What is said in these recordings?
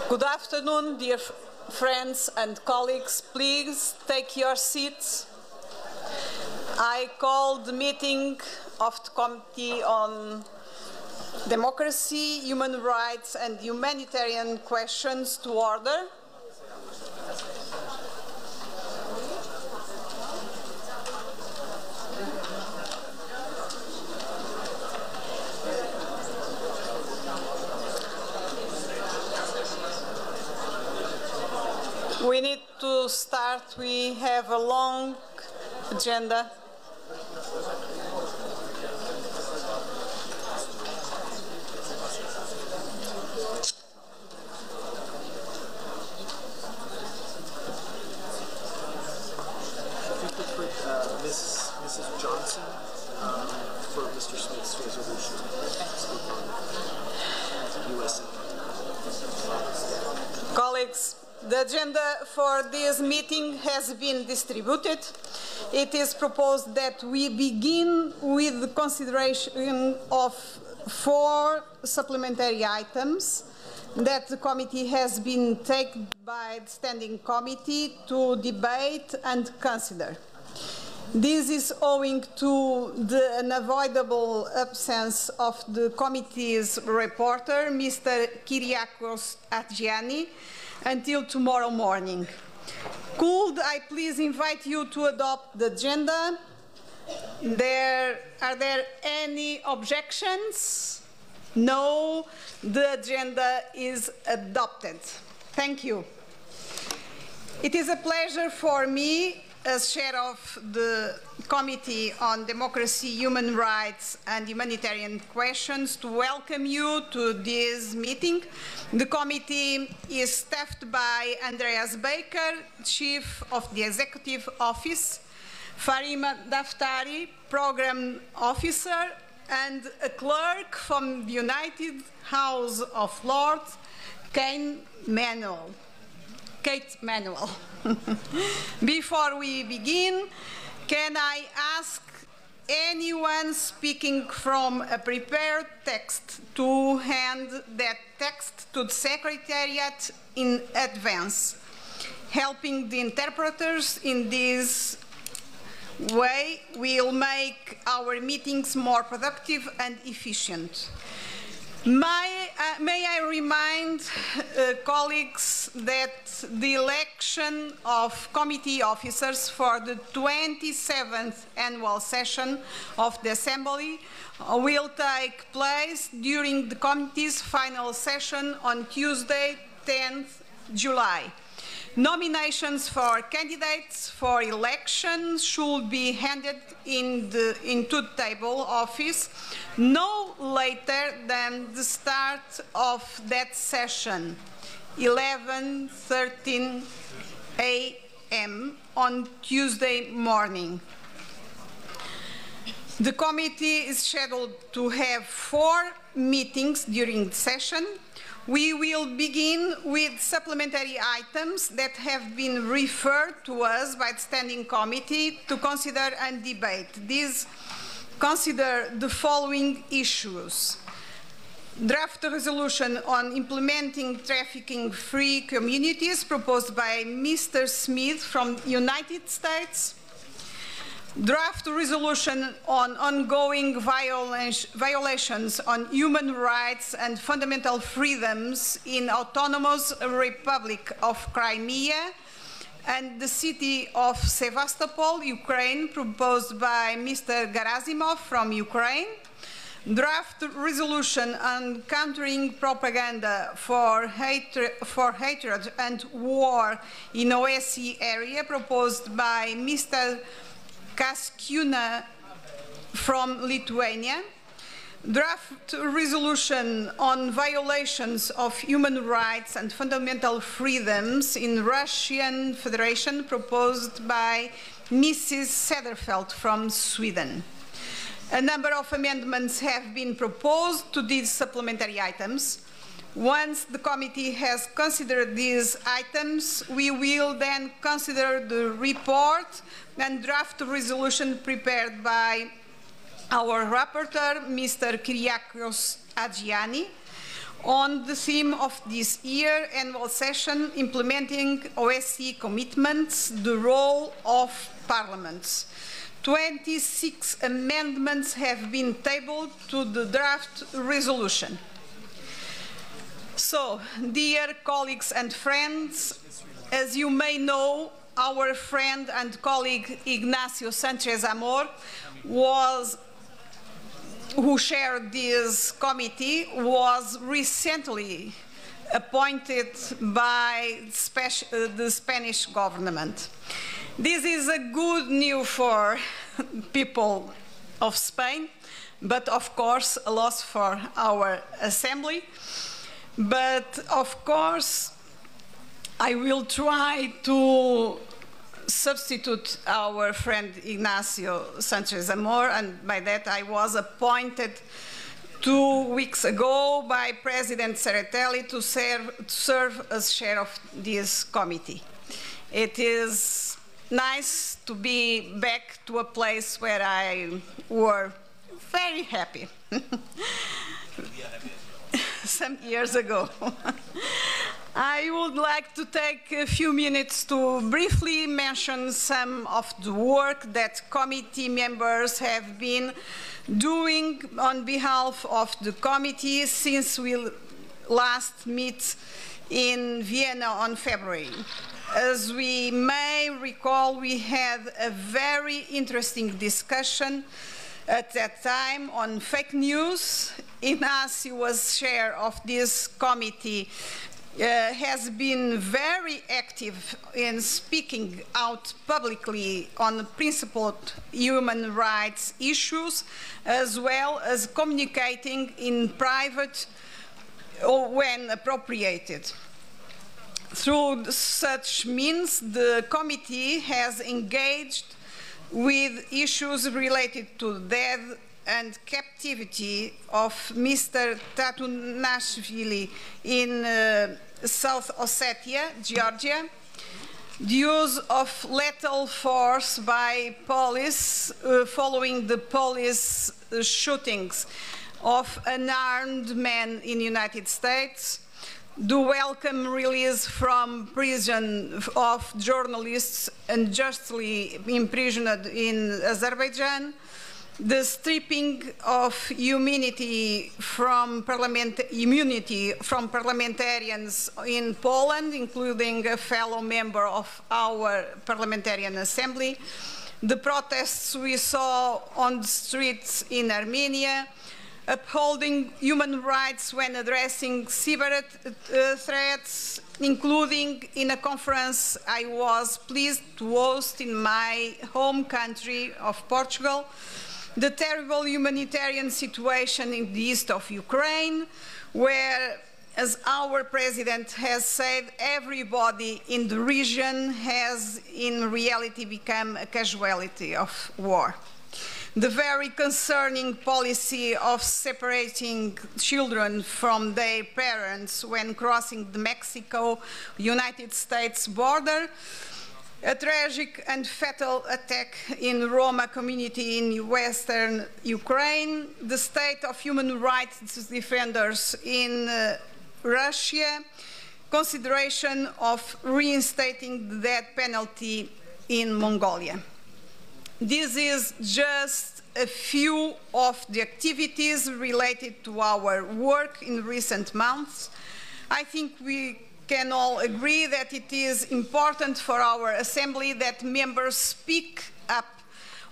Good afternoon, dear friends and colleagues. Please take your seats. I call the meeting of the Committee on Democracy, Human Rights and Humanitarian Questions to order. We need to start. We have a long agenda. Mrs. Johnson for Mr. Smith's resolution. USA. Colleagues, the agenda for this meeting has been distributed. It is proposed that we begin with the consideration of 4 supplementary items that the committee has been taken by the Standing Committee to debate and consider. This is owing to the unavoidable absence of the committee's reporter, Mr. Kyriakos Atgiani, until tomorrow morning. Could I please invite you to adopt the agenda? Are there any objections? No, the agenda is adopted. Thank you. It is a pleasure for me, as chair of the Committee on Democracy, Human Rights and Humanitarian Questions, to welcome you to this meeting. The committee is staffed by Andreas Baker, Chief of the Executive Office, Farima Daftari, Program Officer, and a clerk from the United House of Lords, Kate Manuel. Before we begin, can I ask anyone speaking from a prepared text to hand that text to the Secretariat in advance? Helping the interpreters in this way will make our meetings more productive and efficient. May I remind colleagues that the election of committee officers for the 27th annual session of the Assembly will take place during the committee's final session on Tuesday, 10th July. Nominations for candidates for election should be handed into the table office no later than the start of that session, 11:13 a.m. on Tuesday morning. The committee is scheduled to have 4 meetings during the session. We will begin with supplementary items that have been referred to us by the Standing Committee to consider and debate. These consider the following issues: draft resolution on implementing trafficking-free communities proposed by Mr. Smith from the United States, draft resolution on ongoing violations on human rights and fundamental freedoms in Autonomous Republic of Crimea and the city of Sevastopol, Ukraine, proposed by Mr. Gerasimov from Ukraine, draft resolution on countering propaganda for hatred and war in OSCE area, proposed by Mr. Kaskiuna from Lithuania, draft resolution on violations of human rights and fundamental freedoms in Russian Federation, proposed by Mrs. Sederfeld from Sweden. A number of amendments have been proposed to these supplementary items. Once the committee has considered these items, we will then consider the report and draft resolution prepared by our rapporteur, Mr. Kyriakos Atgiani, on the theme of this year annual session, Implementing OSCE Commitments, the Role of Parliaments. 26 amendments have been tabled to the draft resolution. So, dear colleagues and friends, as you may know, our friend and colleague Ignacio Sanchez Amor, who chaired this committee, was recently appointed by the Spanish government. This is a good news for people of Spain, but of course a loss for our assembly. But of course, I will try to substitute our friend Ignacio Sanchez Amor, and by that I was appointed 2 weeks ago by President Serratelli to serve as chair of this committee. It is nice to be back to a place where I were very happy some years ago. I would like to take a few minutes to briefly mention some of the work that committee members have been doing on behalf of the committee since we last met in Vienna on February. As we may recall, we had a very interesting discussion at that time on fake news. Ignacio was chair of this committee, has been very active in speaking out publicly on principled human rights issues, as well as communicating in private when appropriated. Through such means, the committee has engaged with issues related to death and captivity of Mr. Tatunashvili in South Ossetia, Georgia, the use of lethal force by police following the police shootings of an armed man in the United States, the welcome release from prison of journalists unjustly imprisoned in Azerbaijan, the stripping of immunity from parliamentarians in Poland, including a fellow member of our parliamentarian assembly, the protests we saw on the streets in Armenia, upholding human rights when addressing cyber threats, including in a conference I was pleased to host in my home country of Portugal, the terrible humanitarian situation in the east of Ukraine, where, as our president has said, everybody in the region has in reality become a casualty of war. The very concerning policy of separating children from their parents when crossing the Mexico-United States border, a tragic and fatal attack in Roma community in western Ukraine, the state of human rights defenders in Russia, consideration of reinstating the death penalty in Mongolia. This is just a few of the activities related to our work in recent months. I think we can all agree that it is important for our Assembly that members speak up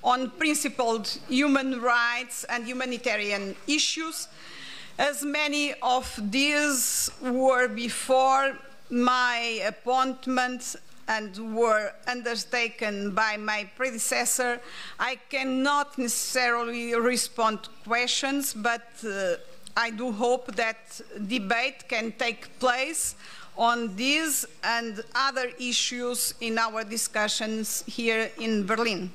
on principled human rights and humanitarian issues, as many of these were before my appointment and were undertaken by my predecessor. I cannot necessarily respond to questions, but I do hope that debate can take place on these and other issues in our discussions here in Berlin.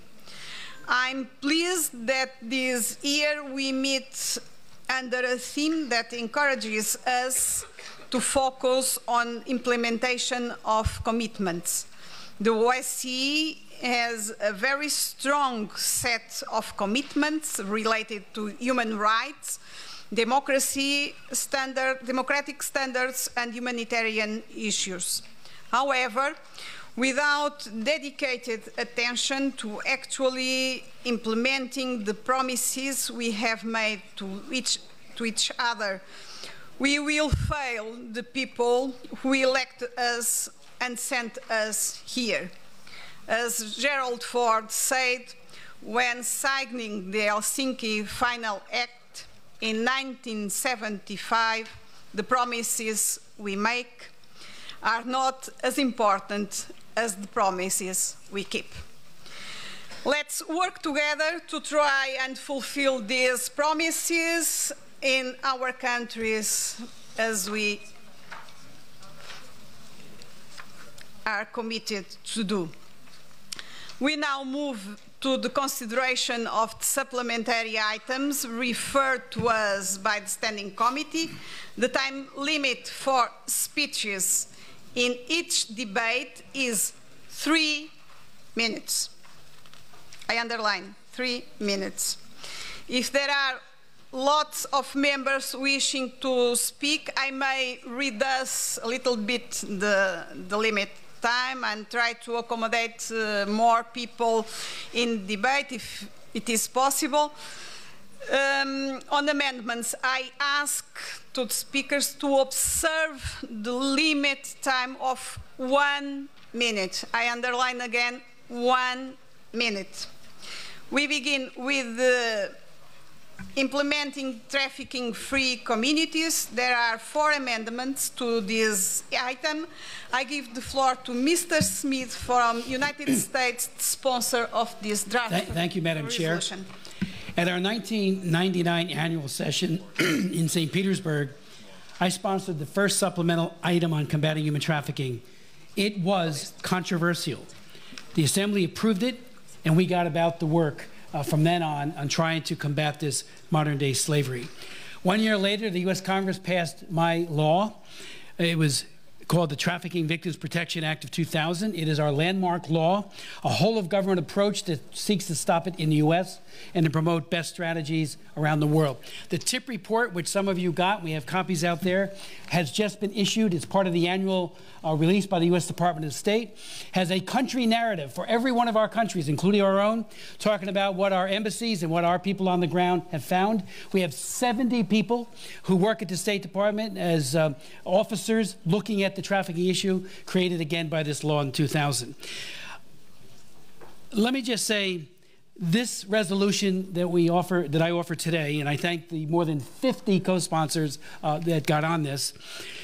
I'm pleased that this year we meet under a theme that encourages us to focus on implementation of commitments. The OSCE has a very strong set of commitments related to human rights, democratic standards, and humanitarian issues. However, without dedicated attention to actually implementing the promises we have made to each other, we will fail the people who elect us and sent us here. As Gerald Ford said when signing the Helsinki Final Act in 1975, the promises we make are not as important as the promises we keep. Let's work together to try and fulfill these promises in our countries as we are committed to do. We now move to the consideration of the supplementary items referred to us by the Standing Committee. The time limit for speeches in each debate is 3 minutes. I underline 3 minutes. If there are lots of members wishing to speak, I may reduce a little bit the limit time and try to accommodate more people in debate if it is possible. On amendments, I ask to the speakers to observe the limit time of 1 minute. I underline again 1 minute. We begin with implementing trafficking-free communities. There are 4 amendments to this item. I give the floor to Mr. Smith from United States, sponsor of this draft. Thank you, Madam Chair. At our 1999 annual session in St. Petersburg, I sponsored the first supplemental item on combating human trafficking. It was controversial. The Assembly approved it, and we got about the work from then on trying to combat this modern-day slavery. 1 year later, the U.S. Congress passed my law. It was called the Trafficking Victims Protection Act of 2000. It is our landmark law, a whole-of-government approach that seeks to stop it in the U.S. and to promote best strategies around the world. The TIP report, which some of you got, we have copies out there, has just been issued. It's part of the annual release by the U.S. Department of State, has a country narrative for every one of our countries, including our own, talking about what our embassies and what our people on the ground have found. We have 70 people who work at the State Department as officers looking at the trafficking issue, created again by this law in 2000. Let me just say, this resolution that I offer today, and I thank the more than 50 co-sponsors that got on this,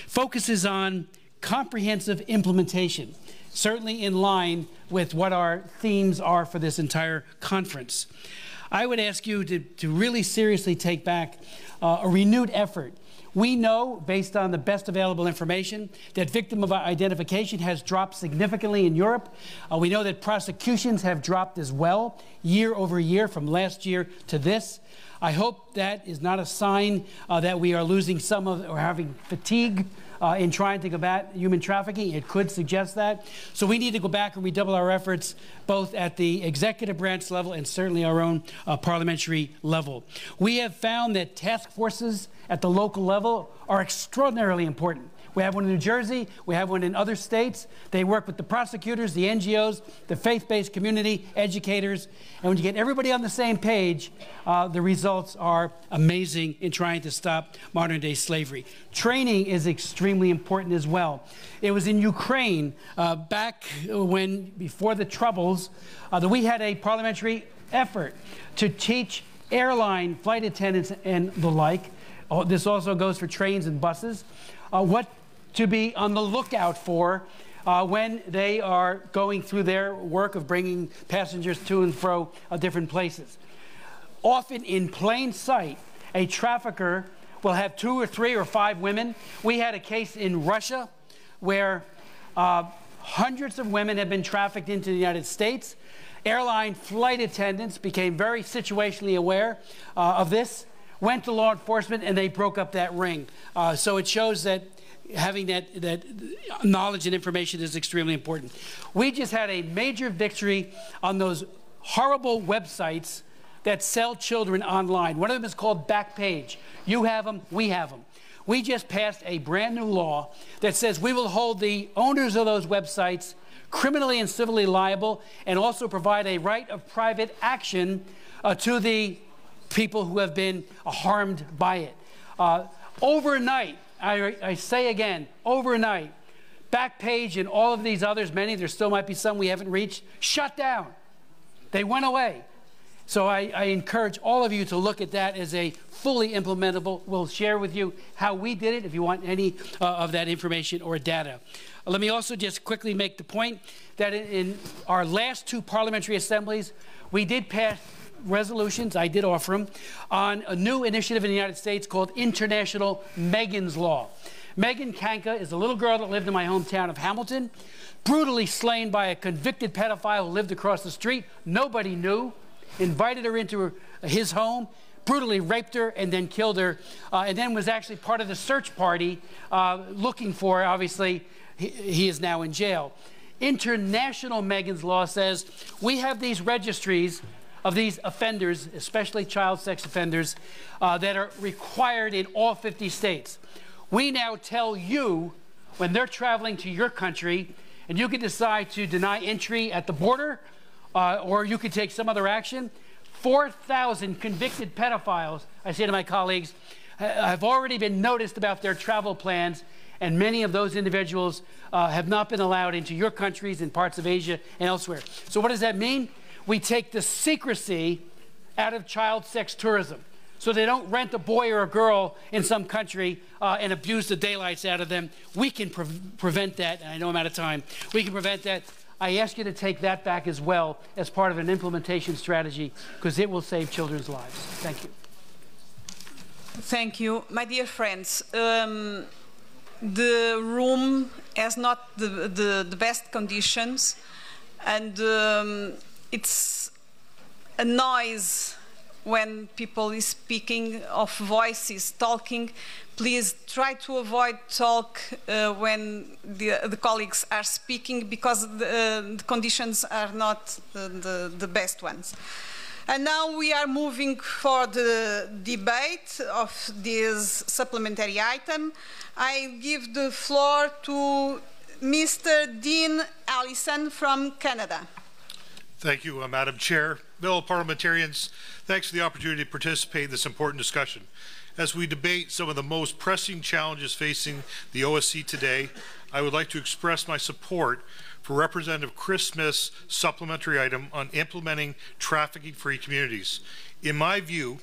focuses on comprehensive implementation, certainly in line with what our themes are for this entire conference. I would ask you to really seriously take back a renewed effort. We know, based on the best available information, that victim identification has dropped significantly in Europe. We know that prosecutions have dropped as well, year over year, from last year to this. I hope that is not a sign that we are losing some of, or having fatigue in trying to combat human trafficking. It could suggest that. So we need to go back and redouble our efforts, both at the executive branch level and certainly our own parliamentary level. We have found that task forces at the local level are extraordinarily important. We have one in New Jersey. We have one in other states. They work with the prosecutors, the NGOs, the faith-based community, educators. And when you get everybody on the same page, the results are amazing in trying to stop modern-day slavery. Training is extremely important as well. It was in Ukraine back when, before the Troubles, that we had a parliamentary effort to teach airline flight attendants and the like. This also goes for trains and buses. What to be on the lookout for when they are going through their work of bringing passengers to and fro different places. Often in plain sight, a trafficker will have 2 or 3 or 5 women. We had a case in Russia where hundreds of women have been trafficked into the United States. Airline flight attendants became very situationally aware of this, went to law enforcement, and they broke up that ring. So it shows that having that knowledge and information is extremely important. We just had a major victory on those horrible websites that sell children online. One of them is called Backpage. You have them, we have them. We just passed a brand new law that says we will hold the owners of those websites criminally and civilly liable, and also provide a right of private action to the people who have been harmed by it. Overnight, I say again, overnight, Backpage and all of these others, many, there still might be some we haven't reached, shut down. They went away. So I encourage all of you to look at that as a fully implementable. We'll share with you how we did it if you want any of that information or data. Let me also just quickly make the point that in our last two parliamentary assemblies, we did pass resolutions, I did offer them, on a new initiative in the United States called International Megan's Law. Megan Kanka is a little girl that lived in my hometown of Hamilton, brutally slain by a convicted pedophile who lived across the street. Nobody knew. Invited her into his home, brutally raped her, and then killed her, and then was actually part of the search party looking for her. Obviously, he is now in jail. International Megan's Law says we have these registries of these offenders, especially child sex offenders, that are required in all 50 states. We now tell you, when they're traveling to your country, and you can decide to deny entry at the border, or you could take some other action. 4,000 convicted pedophiles, I say to my colleagues, have already been noticed about their travel plans, and many of those individuals have not been allowed into your countries in parts of Asia and elsewhere. So what does that mean? We take the secrecy out of child sex tourism, so they don't rent a boy or a girl in some country and abuse the daylights out of them. We can prevent that, and I know I'm out of time. We can prevent that. I ask you to take that back as well as part of an implementation strategy, because it will save children's lives. Thank you. Thank you. My dear friends, the room has not the best conditions, and it's a noise when people is speaking, of voices talking. Please try to avoid talk when the colleagues are speaking, because the conditions are not the best ones. And now we are moving for the debate of this supplementary item. I give the floor to Mr. Dean Allison from Canada. Thank you, Madam Chair. Fellow parliamentarians, thanks for the opportunity to participate in this important discussion. As we debate some of the most pressing challenges facing the OSC today, I would like to express my support for Representative Chris Smith's supplementary item on implementing trafficking-free communities. In my view,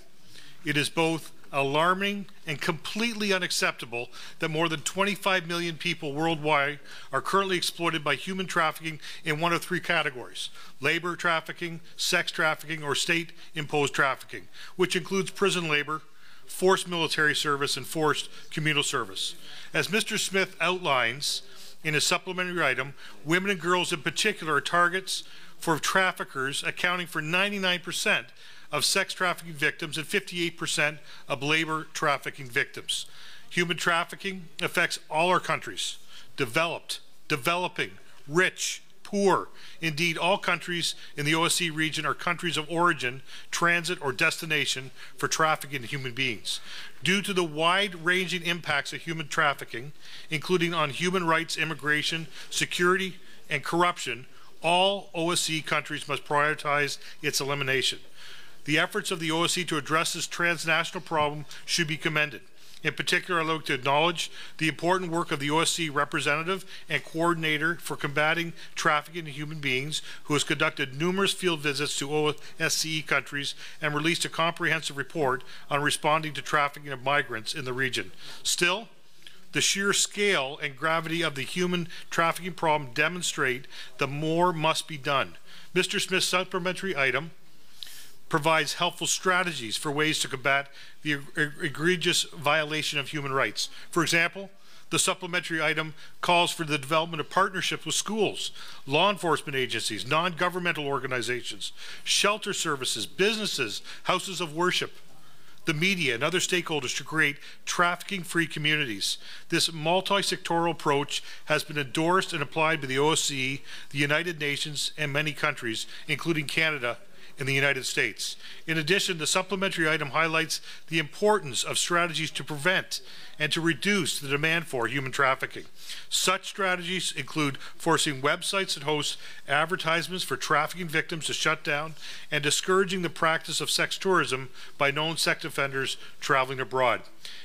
it is both alarming and completely unacceptable that more than 25 million people worldwide are currently exploited by human trafficking in one of three categories: labor trafficking, sex trafficking, or state-imposed trafficking, which includes prison labor, forced military service, and forced communal service. As Mr. Smith outlines in his supplementary item, women and girls in particular are targets for traffickers, accounting for 99% of sex trafficking victims and 58% of labor trafficking victims. Human trafficking affects all our countries: developed, developing, rich, poor. Indeed, all countries in the OSC region are countries of origin, transit, or destination for trafficking human beings. Due to the wide-ranging impacts of human trafficking, including on human rights, immigration, security, and corruption, all OSC countries must prioritize its elimination. The efforts of the OSC to address this transnational problem should be commended. In particular, I'd like to acknowledge the important work of the OSC representative and coordinator for combating trafficking in human beings, who has conducted numerous field visits to OSCE countries and released a comprehensive report on responding to trafficking of migrants in the region. Still, the sheer scale and gravity of the human trafficking problem demonstrate that more must be done. Mr. Smith's supplementary item provides helpful strategies for ways to combat the egregious violation of human rights. For example, the supplementary item calls for the development of partnerships with schools, law enforcement agencies, non-governmental organizations, shelter services, businesses, houses of worship, the media, and other stakeholders to create trafficking-free communities. This multi-sectoral approach has been endorsed and applied by the OSCE, the United Nations, and many countries, including Canada, in the United States. In addition, the supplementary item highlights the importance of strategies to prevent and to reduce the demand for human trafficking. Such strategies include forcing websites that host advertisements for trafficking victims to shut down and discouraging the practice of sex tourism by known sex offenders traveling abroad.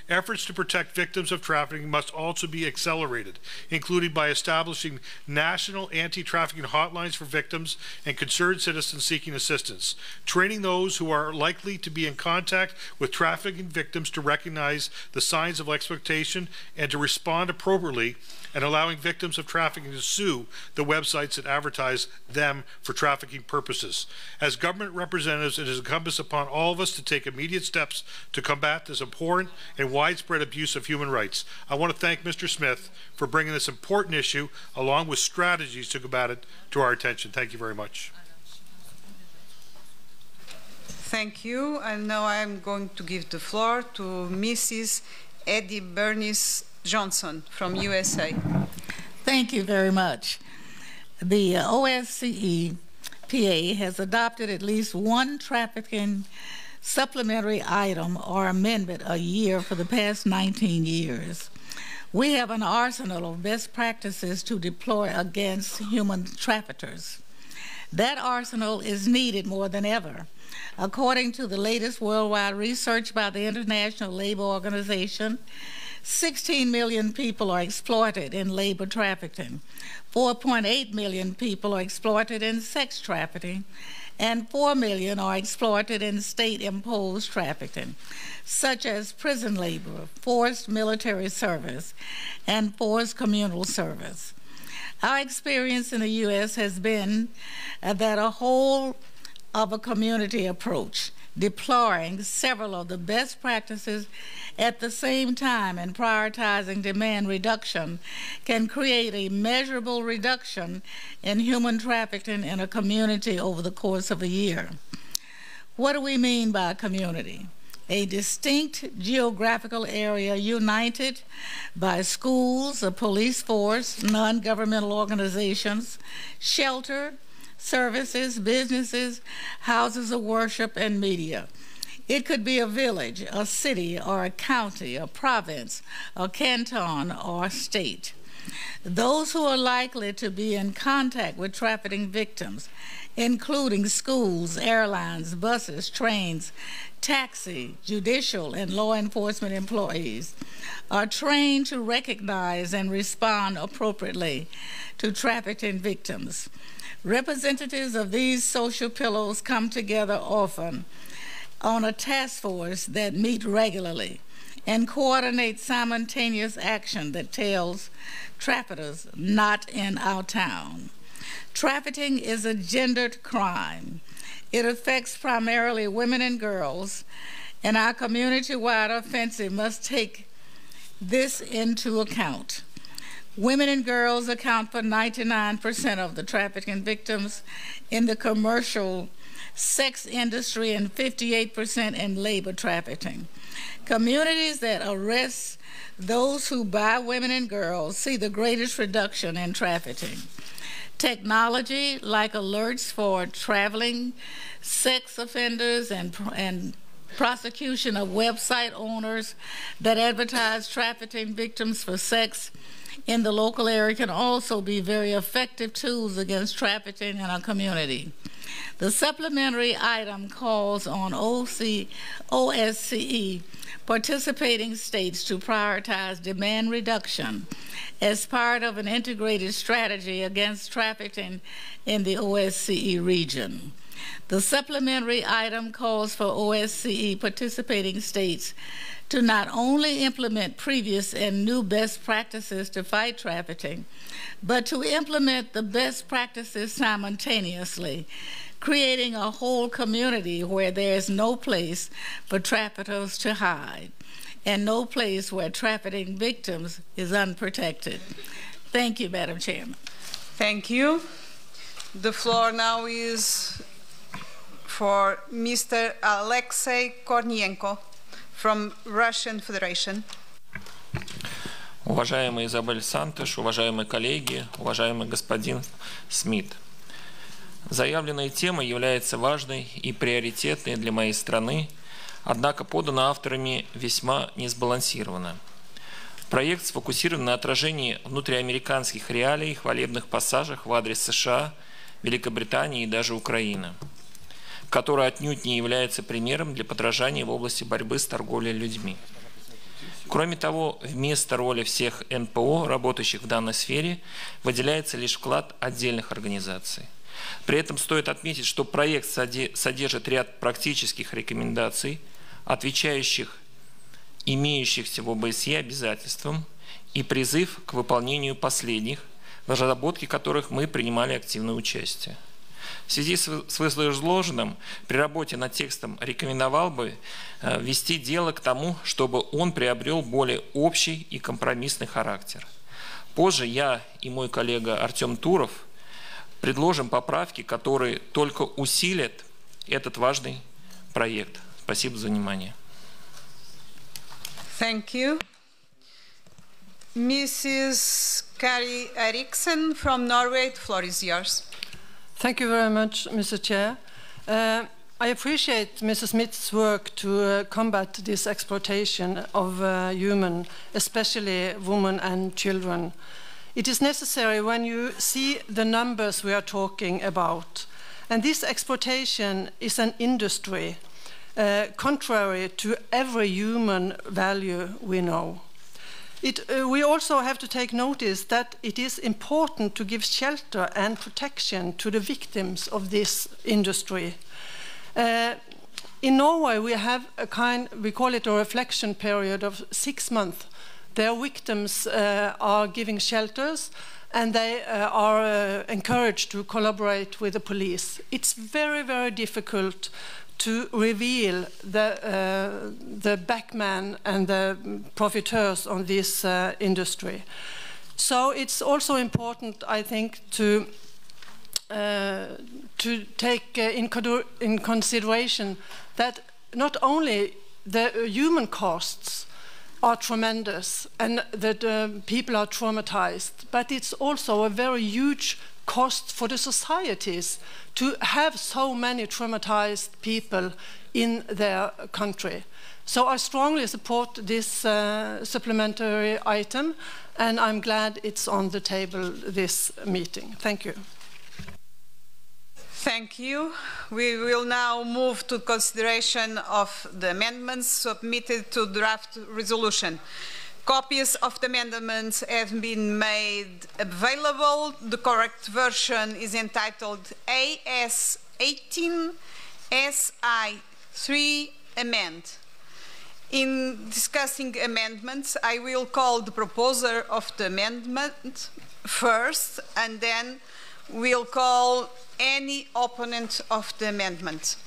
Efforts to protect victims of trafficking must also be accelerated, including by establishing national anti-trafficking hotlines for victims and concerned citizens seeking assistance, training those who are likely to be in contact with trafficking victims to recognize the signs of exploitation and to respond appropriately, and allowing victims of trafficking to sue the websites that advertise them for trafficking purposes. As government representatives, it is incumbent upon all of us to take immediate steps to combat this abhorrent and widespread abuse of human rights. I want to thank Mr. Smith for bringing this important issue, along with strategies to combat it, to our attention. Thank you very much. Thank you. And now I'm going to give the floor to Mrs. Eddie Bernice Johnson from USA. Thank you very much. The OSCE PA has adopted at least one trafficking supplementary item or amendment a year for the past 19 years. We have an arsenal of best practices to deploy against human traffickers. That arsenal is needed more than ever. According to the latest worldwide research by the International Labor Organization, 16 million people are exploited in labor trafficking, 4.8 million people are exploited in sex trafficking, and 4 million are exploited in state-imposed trafficking, such as prison labor, forced military service, and forced communal service. Our experience in the U.S. has been that a whole of a community approach, deploying several of the best practices at the same time and prioritizing demand reduction, can create a measurable reduction in human trafficking in a community over the course of a year. What do we mean by community? A distinct geographical area united by schools, a police force, non-governmental organizations, shelter, services, businesses, houses of worship, and media. It could be a village, a city, or a county, a province, a canton, or a state. Those who are likely to be in contact with trafficking victims, including schools, airlines, buses, trains, taxi, judicial, and law enforcement employees, are trained to recognize and respond appropriately to trafficking victims. Representatives of these social pillars come together often on a task force that meet regularly and coordinate simultaneous action that tells traffickers, not in our town. Trafficking is a gendered crime. It affects primarily women and girls, and our community-wide offensive must take this into account. Women and girls account for 99% of the trafficking victims in the commercial sex industry and 58% in labor trafficking. Communities that arrest those who buy women and girls see the greatest reduction in trafficking. Technology like alerts for traveling sex offenders and prosecution of website owners that advertise trafficking victims for sex in the local area can also be very effective tools against trafficking in our community. The supplementary item calls on OSCE participating states to prioritize demand reduction as part of an integrated strategy against trafficking in the OSCE region. The supplementary item calls for OSCE participating states to not only implement previous and new best practices to fight trafficking, but to implement the best practices simultaneously, creating a whole community where there is no place for traffickers to hide and no place where trafficking victims is unprotected. Thank you, Madam Chairman. Thank you. The floor now is for Mr. Alexey Kornienko from Russian Federation. Уважаемый Изабель Сантыш, уважаемые коллеги, уважаемый господин Смит. Заявленная тема является важной и приоритетной для моей страны, однако подана авторами весьма несбалансированно. Проект сфокусирован на отражении внутриамериканских реалий и хвалебных пассажах в адрес США, Великобритании и даже Украины, который отнюдь не является примером для подражания в области борьбы с торговлей людьми. Кроме того, вместо роли всех НПО, работающих в данной сфере, выделяется лишь вклад отдельных организаций. При этом стоит отметить, что проект содержит ряд практических рекомендаций, отвечающих имеющихся в ОБСЕ обязательствам, и призыв к выполнению последних, в разработке которых мы принимали активное участие. В связи с вышеизложенным, при работе над текстом рекомендовал бы вести дело к тому, чтобы он приобрел более общий и компромиссный характер. Позже я и мой коллега Артем Туров предложим поправки, которые только усилят этот важный проект. Спасибо за внимание. Thank you. Mrs. Kari Eriksen from Norway, the floor is yours. Thank you very much, Mr. Chair. I appreciate Mrs. Smith's work to combat this exploitation of human, especially women and children. It is necessary when you see the numbers we are talking about. And this exploitation is an industry, contrary to every human value we know. We also have to take notice that it is important to give shelter and protection to the victims of this industry. In Norway, we have we call it a reflection period of 6 months. Their victims are given shelters, and they are encouraged to collaborate with the police. It's very, very difficult to reveal the backman and the profiteers on this industry. So it's also important, I think, to take in consideration that not only the human costs are tremendous and that people are traumatized, but it's also a very huge cost for the societies to have so many traumatized people in their country. So I strongly support this supplementary item, and I'm glad it's on the table this meeting. Thank you. Thank you. We will now move to consideration of the amendments submitted to draft resolution. Copies of the amendments have been made available. The correct version is entitled AS18 SI3 Amend. In discussing amendments, I will call the proposer of the amendment first, and then we'll call any opponent of the amendment.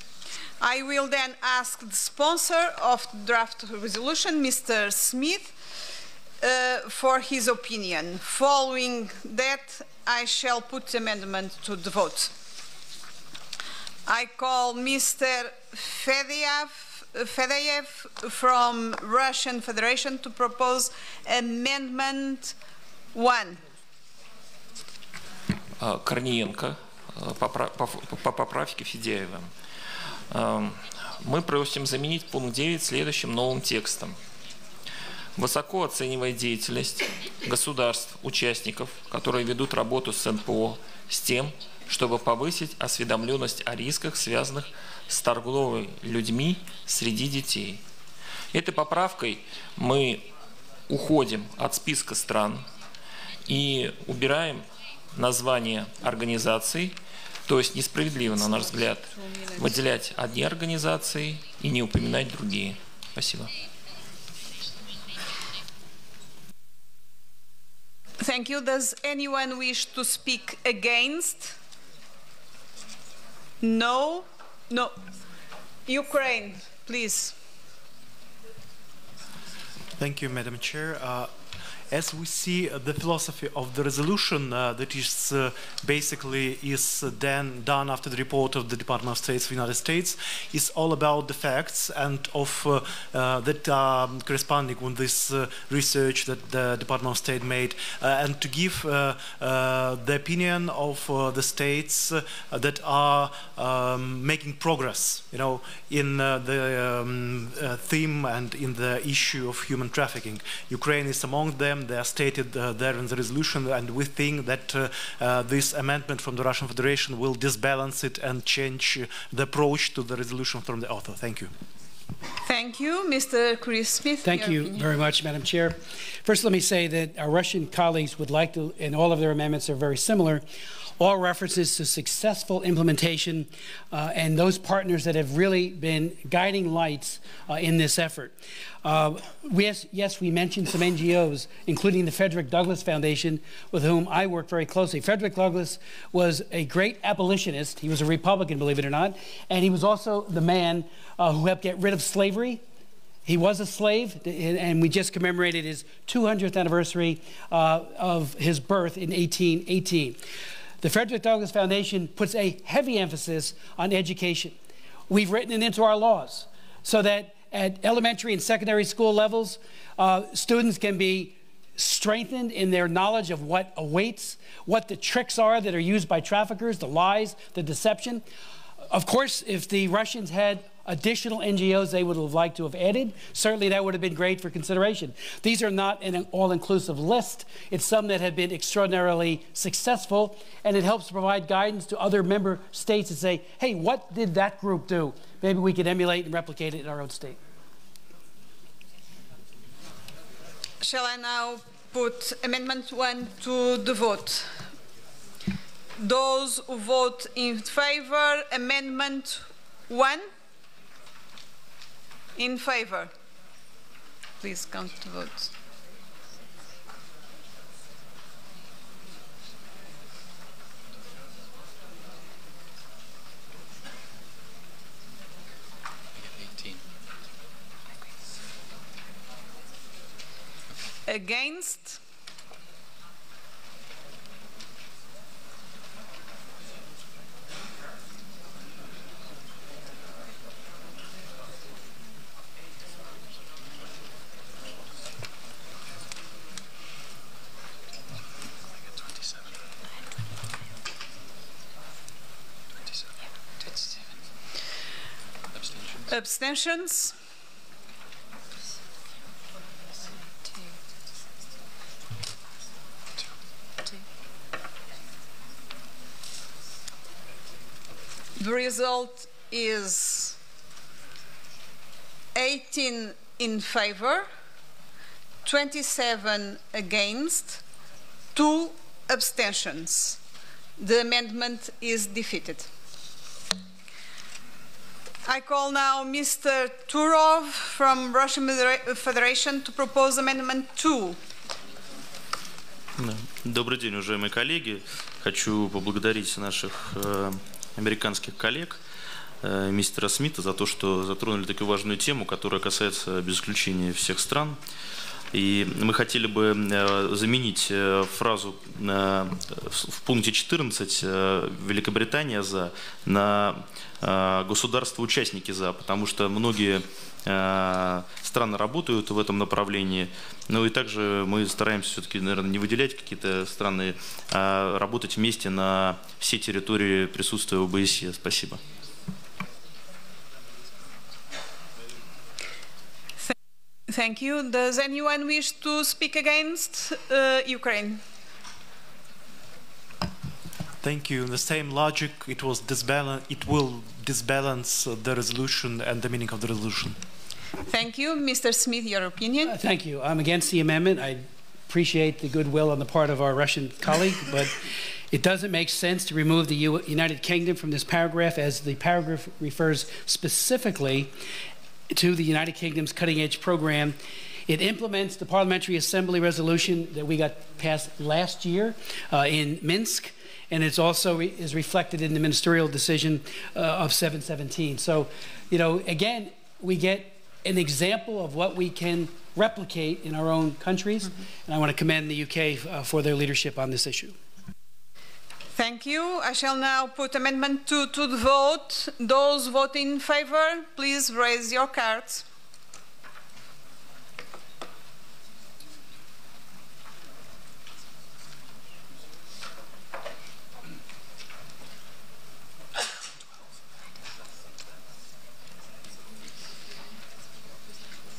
I will then ask the sponsor of the draft resolution, Mr. Smith, for his opinion. Following that, I shall put the amendment to the vote. I call Mr. Fedeyev from Russian Federation to propose Amendment 1. Корниенко по поправке Федяева. Мы просим заменить пункт 9 следующим новым текстом. Высоко оценивая деятельность государств, участников, которые ведут работу с НПО, с тем, чтобы повысить осведомленность о рисках, связанных с торговлей людьми среди детей. Этой поправкой мы уходим от списка стран и убираем название организаций, то есть несправедливо, на наш взгляд, выделять одни организации и не упоминать другие. Спасибо. Thank you. Does anyone wish to speak against? No? No. Ukraine, please. Thank you, Madam Chair. as we see the philosophy of the resolution that is basically then done after the report of the Department of State of the United States, is all about the facts and of that are corresponding with this research that the Department of State made, and to give the opinion of the states that are making progress, in the theme and in the issue of human trafficking. Ukraine is among them. They are stated there in the resolution, and we think that this amendment from the Russian Federation will disbalance it and change the approach to the resolution from the author. Thank you. Thank you. Mr. Chris Smith. Thank you very much, Madam Chair. First, let me say that our Russian colleagues would like to, and all of their amendments are very similar, all references to successful implementation and those partners that have really been guiding lights in this effort. Yes, we mentioned some NGOs, including the Frederick Douglass Foundation, with whom I work very closely. Frederick Douglass was a great abolitionist. He was a Republican, believe it or not, and he was also the man who helped get rid of slavery. He was a slave, and we just commemorated his 200th anniversary of his birth in 1818. The Frederick Douglass Foundation puts a heavy emphasis on education. We've written it into our laws so that at elementary and secondary school levels, students can be strengthened in their knowledge of what awaits, what the tricks are that are used by traffickers, the lies, the deception. Of course, if the Russians had additional NGOs they would have liked to have added, certainly that would have been great for consideration. These are not an all-inclusive list. It's some that have been extraordinarily successful, and it helps provide guidance to other member states and say, hey, what did that group do? Maybe we could emulate and replicate it in our own state. Shall I now put Amendment 1 to the vote? Those who vote in favor, Amendment 1? In favor. Please count the votes. Against? Abstentions? The result is 18 in favor, 27 against, 2 abstentions. The amendment is defeated. I call now Mr. Turov from Russian Federation to propose Amendment 2. Добрый день, уважаемые коллеги. Хочу поблагодарить наших американских коллег, мистера Смита, за то, что затронули такую важную тему, которая касается без исключения всех стран. И мы хотели бы заменить фразу в пункте 14 «Великобритания за» на «Государства-участники за», потому что многие страны работают в этом направлении. Ну и также мы стараемся все-таки, наверное, не выделять какие-то страны, а работать вместе на всей территории присутствия ОБСЕ. Спасибо. Thank you. Does anyone wish to speak against Ukraine? Thank you. In the same logic, it will disbalance the resolution and the meaning of the resolution. Thank you. Mr. Smith, your opinion? Thank you. I'm against the amendment. I appreciate the goodwill on the part of our Russian colleague, but it doesn't make sense to remove the United Kingdom from this paragraph, as the paragraph refers specifically to the United Kingdom's cutting-edge program. It implements the Parliamentary Assembly resolution that we got passed last year in Minsk, and it's also is reflected in the ministerial decision of 717. So, you know, again, we get an example of what we can replicate in our own countries. And I want to commend the UK for their leadership on this issue. Thank you. I shall now put Amendment 2 to the vote. Those voting in favor, please raise your cards.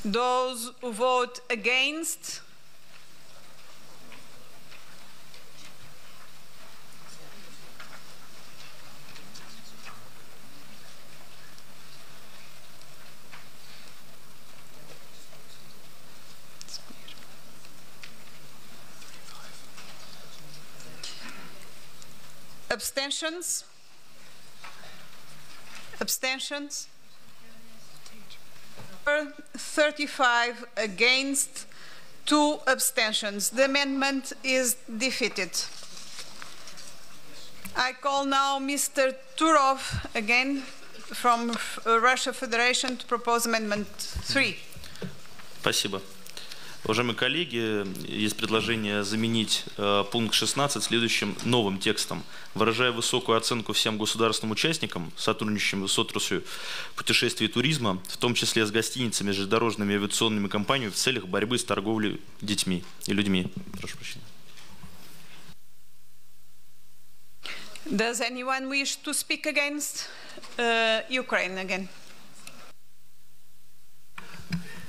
Those who vote against, abstentions? Abstentions? 35 against, 2 abstentions. The amendment is defeated. I call now Mr. Turov again from Russia Federation to propose Amendment 3. Спасибо. Уважаемые коллеги, есть предложение заменить пункт 16 следующим новым текстом. Выражая высокую оценку всем государственным участникам, сотрудничающим с отраслью путешествий и туризма, в том числе с гостиницами, железнодорожными и авиационными компаниями в целях борьбы с торговлей детьми и людьми. Прошу прощения. Does anyone wish to speak against Ukraine again?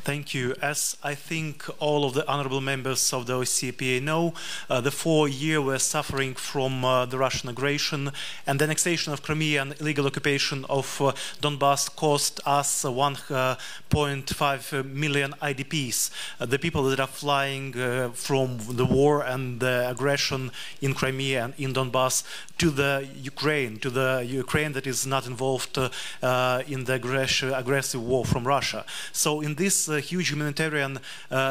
Thank you. As I think all of the honorable members of the OSCE know, the 4 years we're suffering from the Russian aggression, and the annexation of Crimea and illegal occupation of Donbass cost us 1.5 million IDPs, the people that are flying from the war and the aggression in Crimea and in Donbass to the Ukraine that is not involved in the aggressive war from Russia. So in this huge humanitarian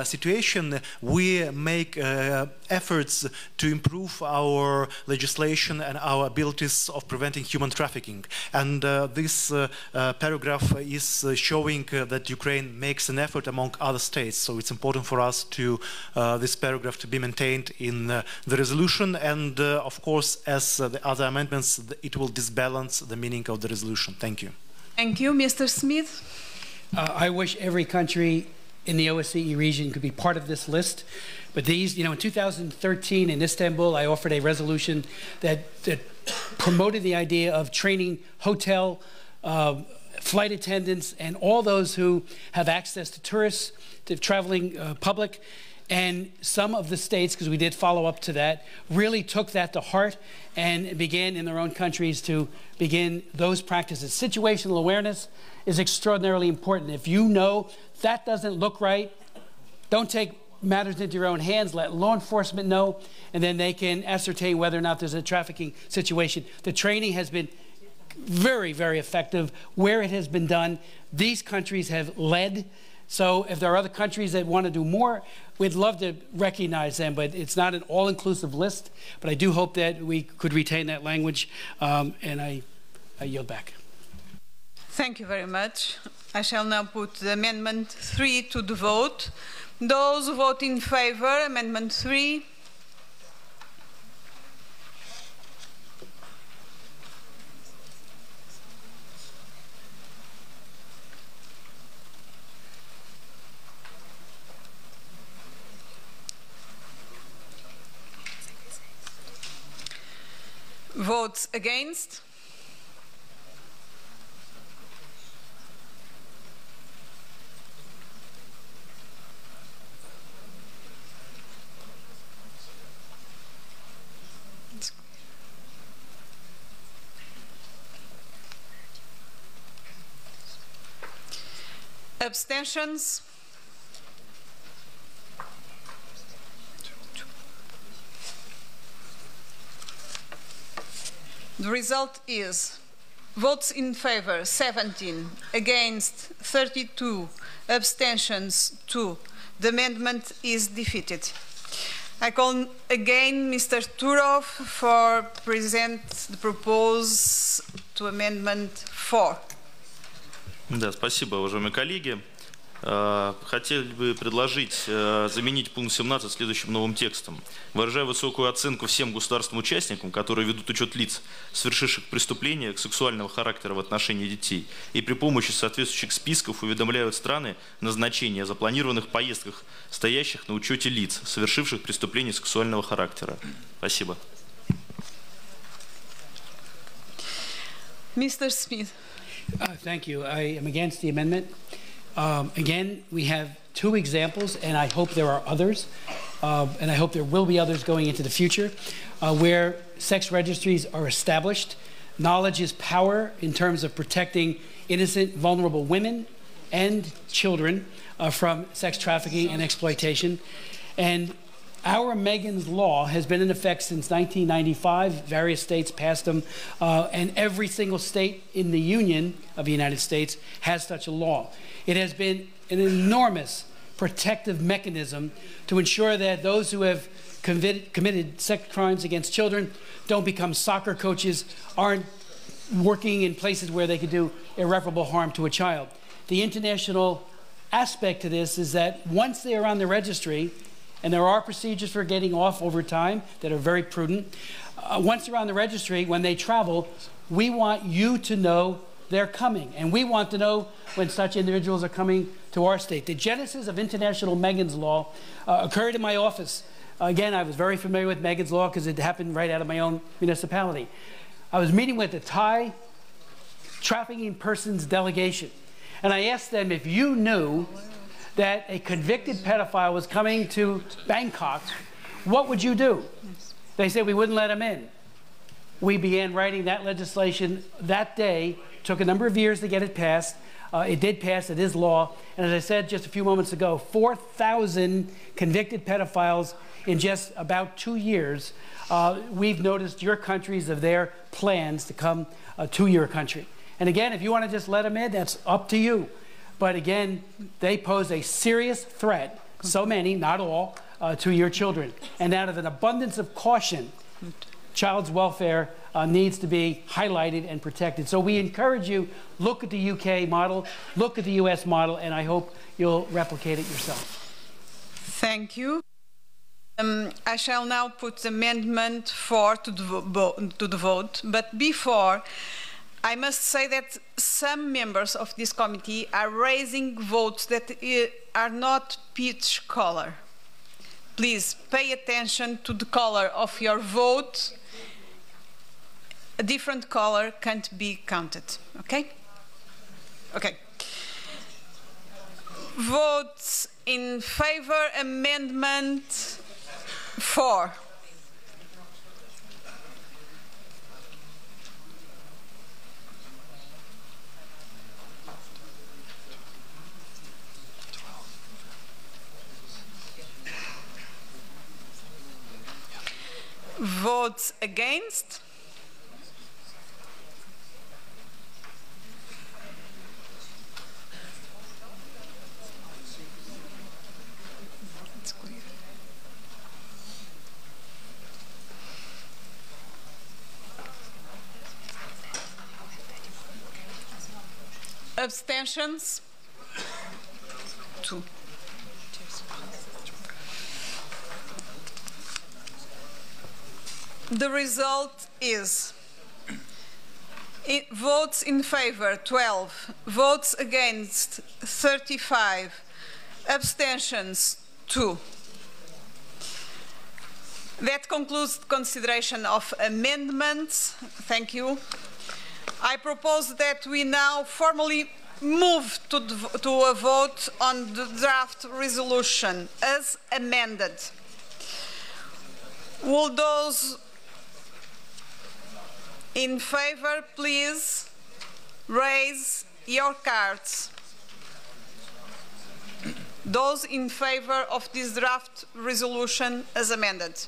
situation, we make efforts to improve our legislation and our abilities of preventing human trafficking. And this paragraph is showing that Ukraine makes an effort among other states. So it's important for us to this paragraph to be maintained in the resolution. And of course, as the other amendments, it will disbalance the meaning of the resolution. Thank you. Thank you. Mr. Smith? I wish every country in the OSCE region could be part of this list. But these, in 2013 in Istanbul, I offered a resolution that promoted the idea of training hotel, flight attendants, and all those who have access to tourists, to traveling public. And some of the states, because we did follow up to that, really took that to heart and began in their own countries to begin those practices. Situational awareness is extraordinarily important. If you know that doesn't look right, don't take matters into your own hands. Let law enforcement know, and then they can ascertain whether or not there's a trafficking situation. The training has been very, very effective where it has been done. These countries have led. So if there are other countries that want to do more, we'd love to recognize them, but it's not an all-inclusive list. But I do hope that we could retain that language, and I yield back. Thank you very much. I shall now put the Amendment 3 to the vote. Those who vote in favor, Amendment 3. Votes against? Abstentions? The result is votes in favor 17, against 32, abstentions 2. The amendment is defeated. I call again Mr. Turov for present the propose to Amendment 4. Да, спасибо, уважаемые коллеги. Хотели бы предложить заменить пункт 17 следующим новым текстом. Выражая высокую оценку всем государственным-участникам, которые ведут учет лиц, совершивших преступления сексуального характера в отношении детей, и при помощи соответствующих списков уведомляют страны назначения о запланированных поездках, стоящих на учете лиц, совершивших преступления сексуального характера. Спасибо. Mr. Smith. Thank you. I am against the amendment. Again, we have two examples, and I hope there are others, and I hope there will be others going into the future, where sex registries are established. Knowledge is power in terms of protecting innocent, vulnerable women and children from sex trafficking and exploitation. And our Megan's Law has been in effect since 1995. Various states passed them, and every single state in the Union of the United States has such a law. It has been an enormous protective mechanism to ensure that those who have committed sex crimes against children don't become soccer coaches, aren't working in places where they could do irreparable harm to a child. The international aspect to this is that once they are on the registry, and there are procedures for getting off over time that are very prudent, once they're on the registry, when they travel, we want you to know they're coming. And we want to know when such individuals are coming to our state. The genesis of International Megan's Law occurred in my office. Again, I was very familiar with Megan's Law because it happened right out of my own municipality. I was meeting with the Thai trafficking persons delegation, and I asked them if you knew that a convicted pedophile was coming to Bangkok, what would you do? They said we wouldn't let him in. We began writing that legislation that day. Took a number of years to get it passed. It did pass. It is law. And as I said just a few moments ago, 4,000 convicted pedophiles in just about 2 years. We've noticed your countries of their plans to come to your country. And again, if you want to just let them in, that's up to you. But again, they pose a serious threat, so many, not all, to your children. And out of an abundance of caution, child's welfare needs to be highlighted and protected. So we encourage you, look at the UK model, look at the US model, and I hope you'll replicate it yourself. Thank you. I shall now put Amendment 4 to the vote, but before, I must say that some members of this committee are raising votes that are not peach color. Please pay attention to the color of your vote. A different color can't be counted, okay? Okay. Votes in favor, Amendment 4. Votes against? Abstentions? 2. The result is votes in favor 12, votes against 35, abstentions 2. That concludes the consideration of amendments. Thank you. I propose that we now formally move to a vote on the draft resolution as amended. Will those in favor please raise your cards? Those in favor of this draft resolution as amended.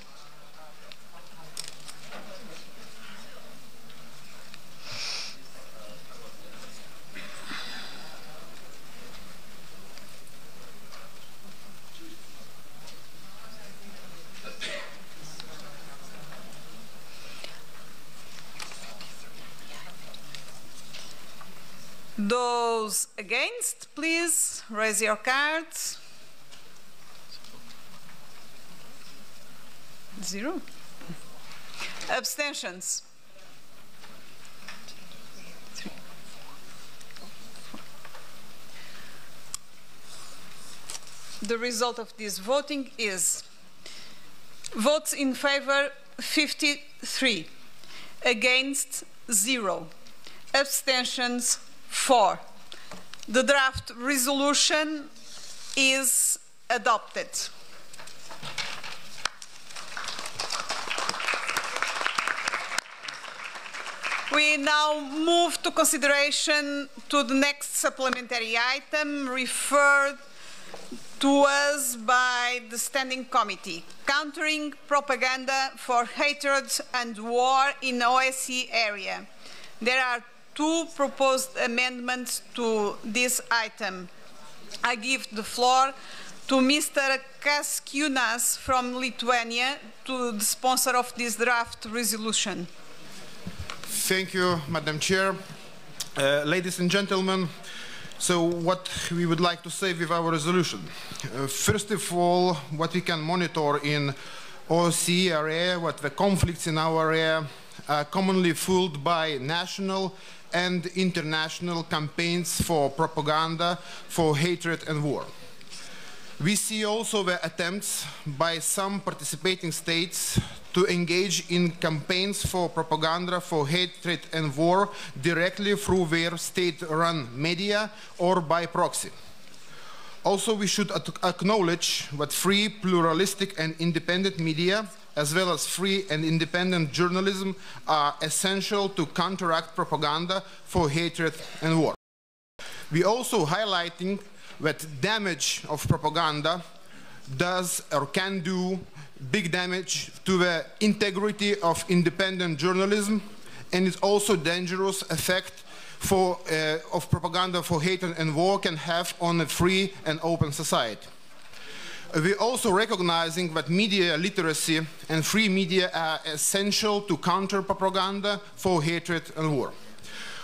Those against, please raise your cards. 0. Abstentions. 3. The result of this voting is votes in favor 53, against 0, abstentions 4. The draft resolution is adopted. We now move to consideration to the next supplementary item referred to us by the Standing Committee, countering propaganda for hatred and war in OSCE area. There are 2 proposed amendments to this item. I give the floor to Mr. Kaskiunas from Lithuania, to the sponsor of this draft resolution. Thank you, Madam Chair. Ladies and gentlemen, so what we would like to say with our resolution. First of all, what we can monitor in OSCE area, what the conflicts in our area are commonly fueled by national and international campaigns for propaganda, for hatred and war. We see also the attempts by some participating states to engage in campaigns for propaganda, for hatred and war directly through their state-run media or by proxy. Also, we should acknowledge that free, pluralistic and independent media, as well as free and independent journalism, are essential to counteract propaganda for hatred and war. We also highlighting that damage of propaganda does or can do big damage to the integrity of independent journalism, and it's also dangerous effect of propaganda for hatred and war can have on a free and open society. We're also recognizing that media literacy and free media are essential to counter propaganda for hatred and war.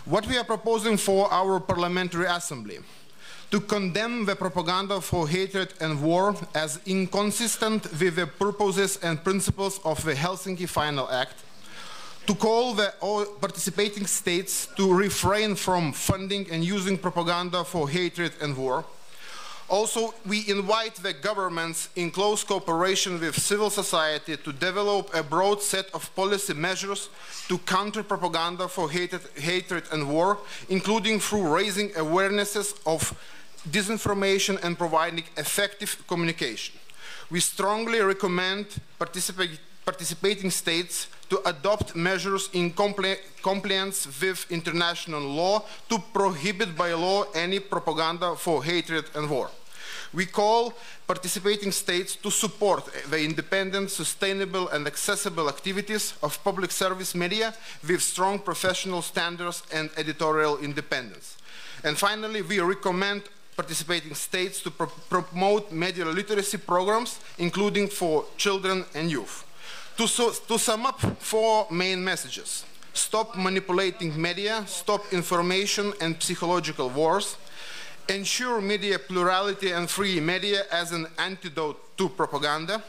What we are proposing for our parliamentary assembly: to condemn the propaganda for hatred and war as inconsistent with the purposes and principles of the Helsinki Final Act, to call the participating states to refrain from funding and using propaganda for hatred and war. Also, we invite the governments in close cooperation with civil society to develop a broad set of policy measures to counter propaganda for hatred and war, including through raising awarenesses of disinformation and providing effective communication. We strongly recommend participating states to adopt measures in compliance with international law to prohibit by law any propaganda for hatred and war. We call participating states to support the independent, sustainable and accessible activities of public service media with strong professional standards and editorial independence. And finally, we recommend participating states to promote media literacy programs, including for children and youth. To sum up, 4 main messages: stop manipulating media, stop information and psychological wars, ensure media plurality and free media as an antidote to propaganda,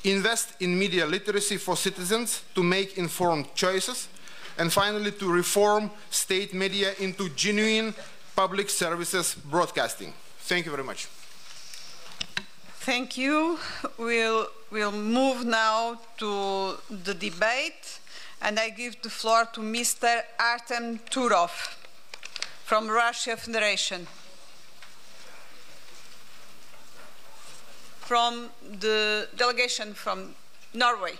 invest in media literacy for citizens to make informed choices, and finally to reform state media into genuine public services broadcasting. Thank you very much. Thank you. We'll move now to the debate, and I give the floor to Mr. Artem Turov from Russia Federation, from the delegation from Norway.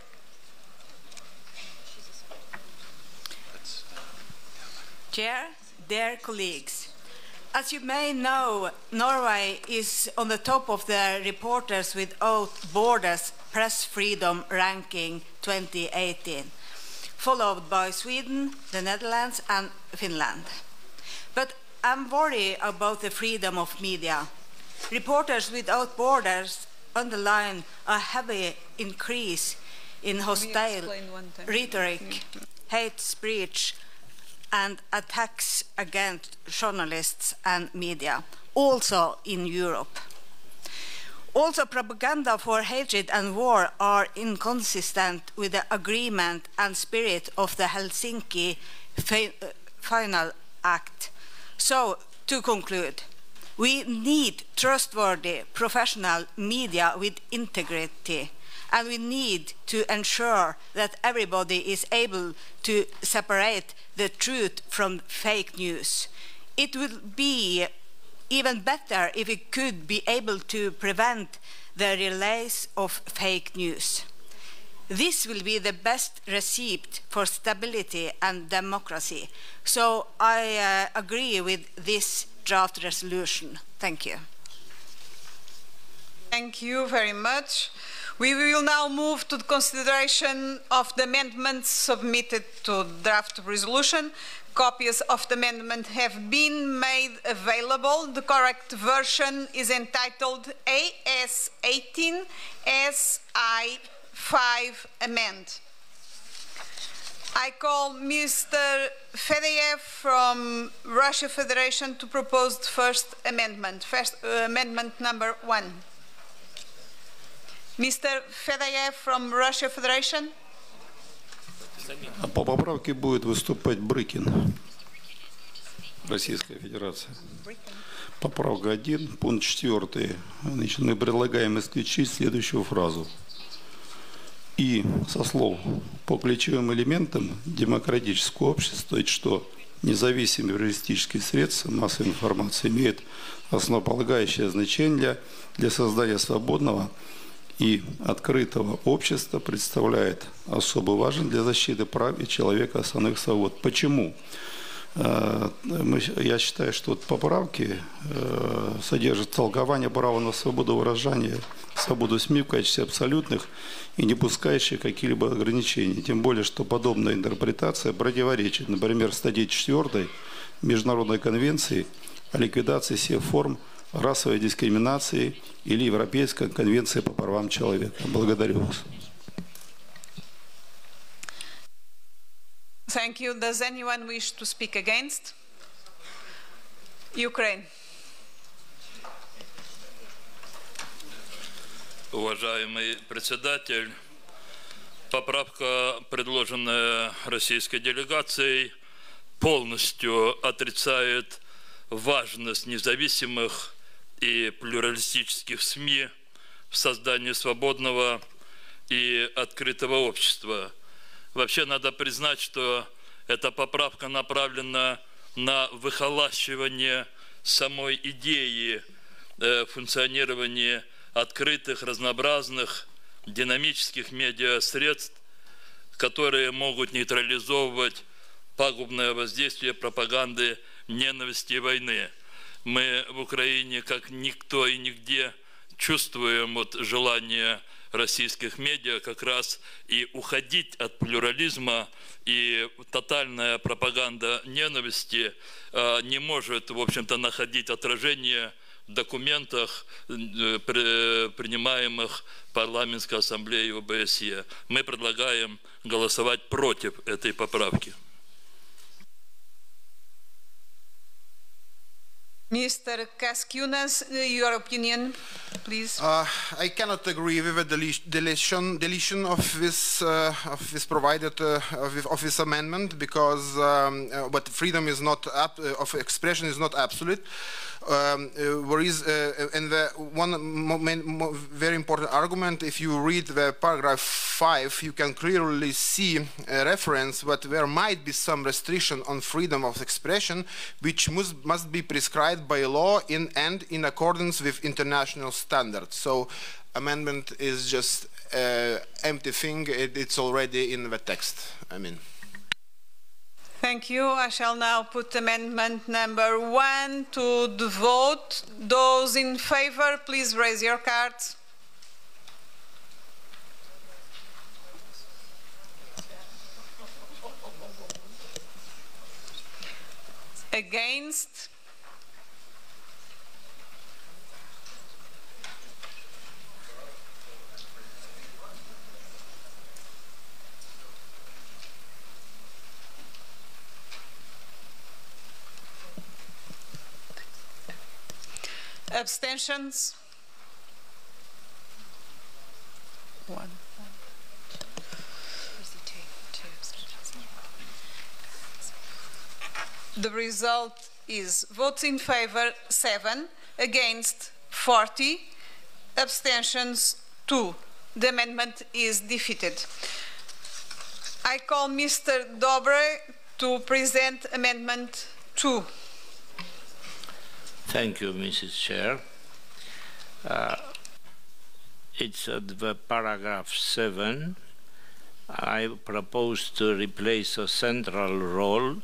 Chair, dear colleagues, as you may know, Norway is on the top of the Reporters Without Borders Press Freedom Ranking 2018, followed by Sweden, the Netherlands and Finland. But I'm worried about the freedom of media. Reporters Without Borders underline a heavy increase in hostile rhetoric, hate speech and attacks against journalists and media, also in Europe. Also, propaganda for hatred and war are inconsistent with the agreement and spirit of the Helsinki Final Act. So, to conclude, we need trustworthy, professional media with integrity, and we need to ensure that everybody is able to separate the truth from fake news. It would be even better if we could be able to prevent the release of fake news. This will be the best recipe for stability and democracy. So I agree with this draft resolution. Thank you. Thank you very much. We will now move to the consideration of the amendments submitted to the draft resolution. Copies of the amendment have been made available. The correct version is entitled AS18 SI5 Amend. I call Mr. Fedorov from Russia Federation to propose the first amendment, amendment number 1. Mr. Fedorov from Russia Federation. По поправке будет выступать Брыкин, Российская Федерация. Поправка 1, пункт 4. Значит, мы предлагаем исключить следующую фразу. И со слов по ключевым элементам демократического общества, то есть что независимые журналистические средства массовой информации имеют основополагающее значение для создания свободного и открытого общества, представляет особо важен для защиты прав и человека основных свобод. Почему? Я считаю, что поправки содержат толкование права на свободу выражения, свободу СМИ в качестве абсолютных и не пускающих какие-либо ограничений. Тем более, что подобная интерпретация противоречит, например, статье 4 Международной конвенции о ликвидации всех форм расовой дискриминации или Европейской конвенции по правам человека. Благодарю вас. Thank you. Does anyone wish to speak against? Ukraine. Уважаемый председатель, поправка, предложенная российской делегацией, полностью отрицает важность независимых и плюралистических СМИ в создании свободного и открытого общества. Вообще надо признать, что эта поправка направлена на выхолащивание самой идеи функционирования открытых, разнообразных, динамических медиасредств, которые могут нейтрализовывать пагубное воздействие пропаганды ненависти и войны. Мы в Украине, как никто и нигде, чувствуем желание российских медиа как раз и уходить от плюрализма, и тотальная пропаганда ненависти не может, в общем-то, находить отражение в документах, принимаемых парламентской ассамблеей ОБСЕ. Мы предлагаем голосовать против этой поправки. Mr. Kaskunas, your opinion, please. I cannot agree with the deletion of this provided of this amendment, because but freedom is not of expression is not absolute. There is and the one very important argument, if you read the paragraph 5, you can clearly see a reference that there might be some restriction on freedom of expression, which must be prescribed by law and in accordance with international standards. So amendment is just empty thing. It's already in the text. I mean. Thank you. I shall now put amendment number 1 to the vote. Those in favor, please raise your cards. Against? Abstentions? 1. The result is votes in favor 7, against 40, abstentions 2. The amendment is defeated. I call Mr. Dobre to present Amendment 2. Thank you, Mrs. Chair. It's at the paragraph 7. I propose to replace a central role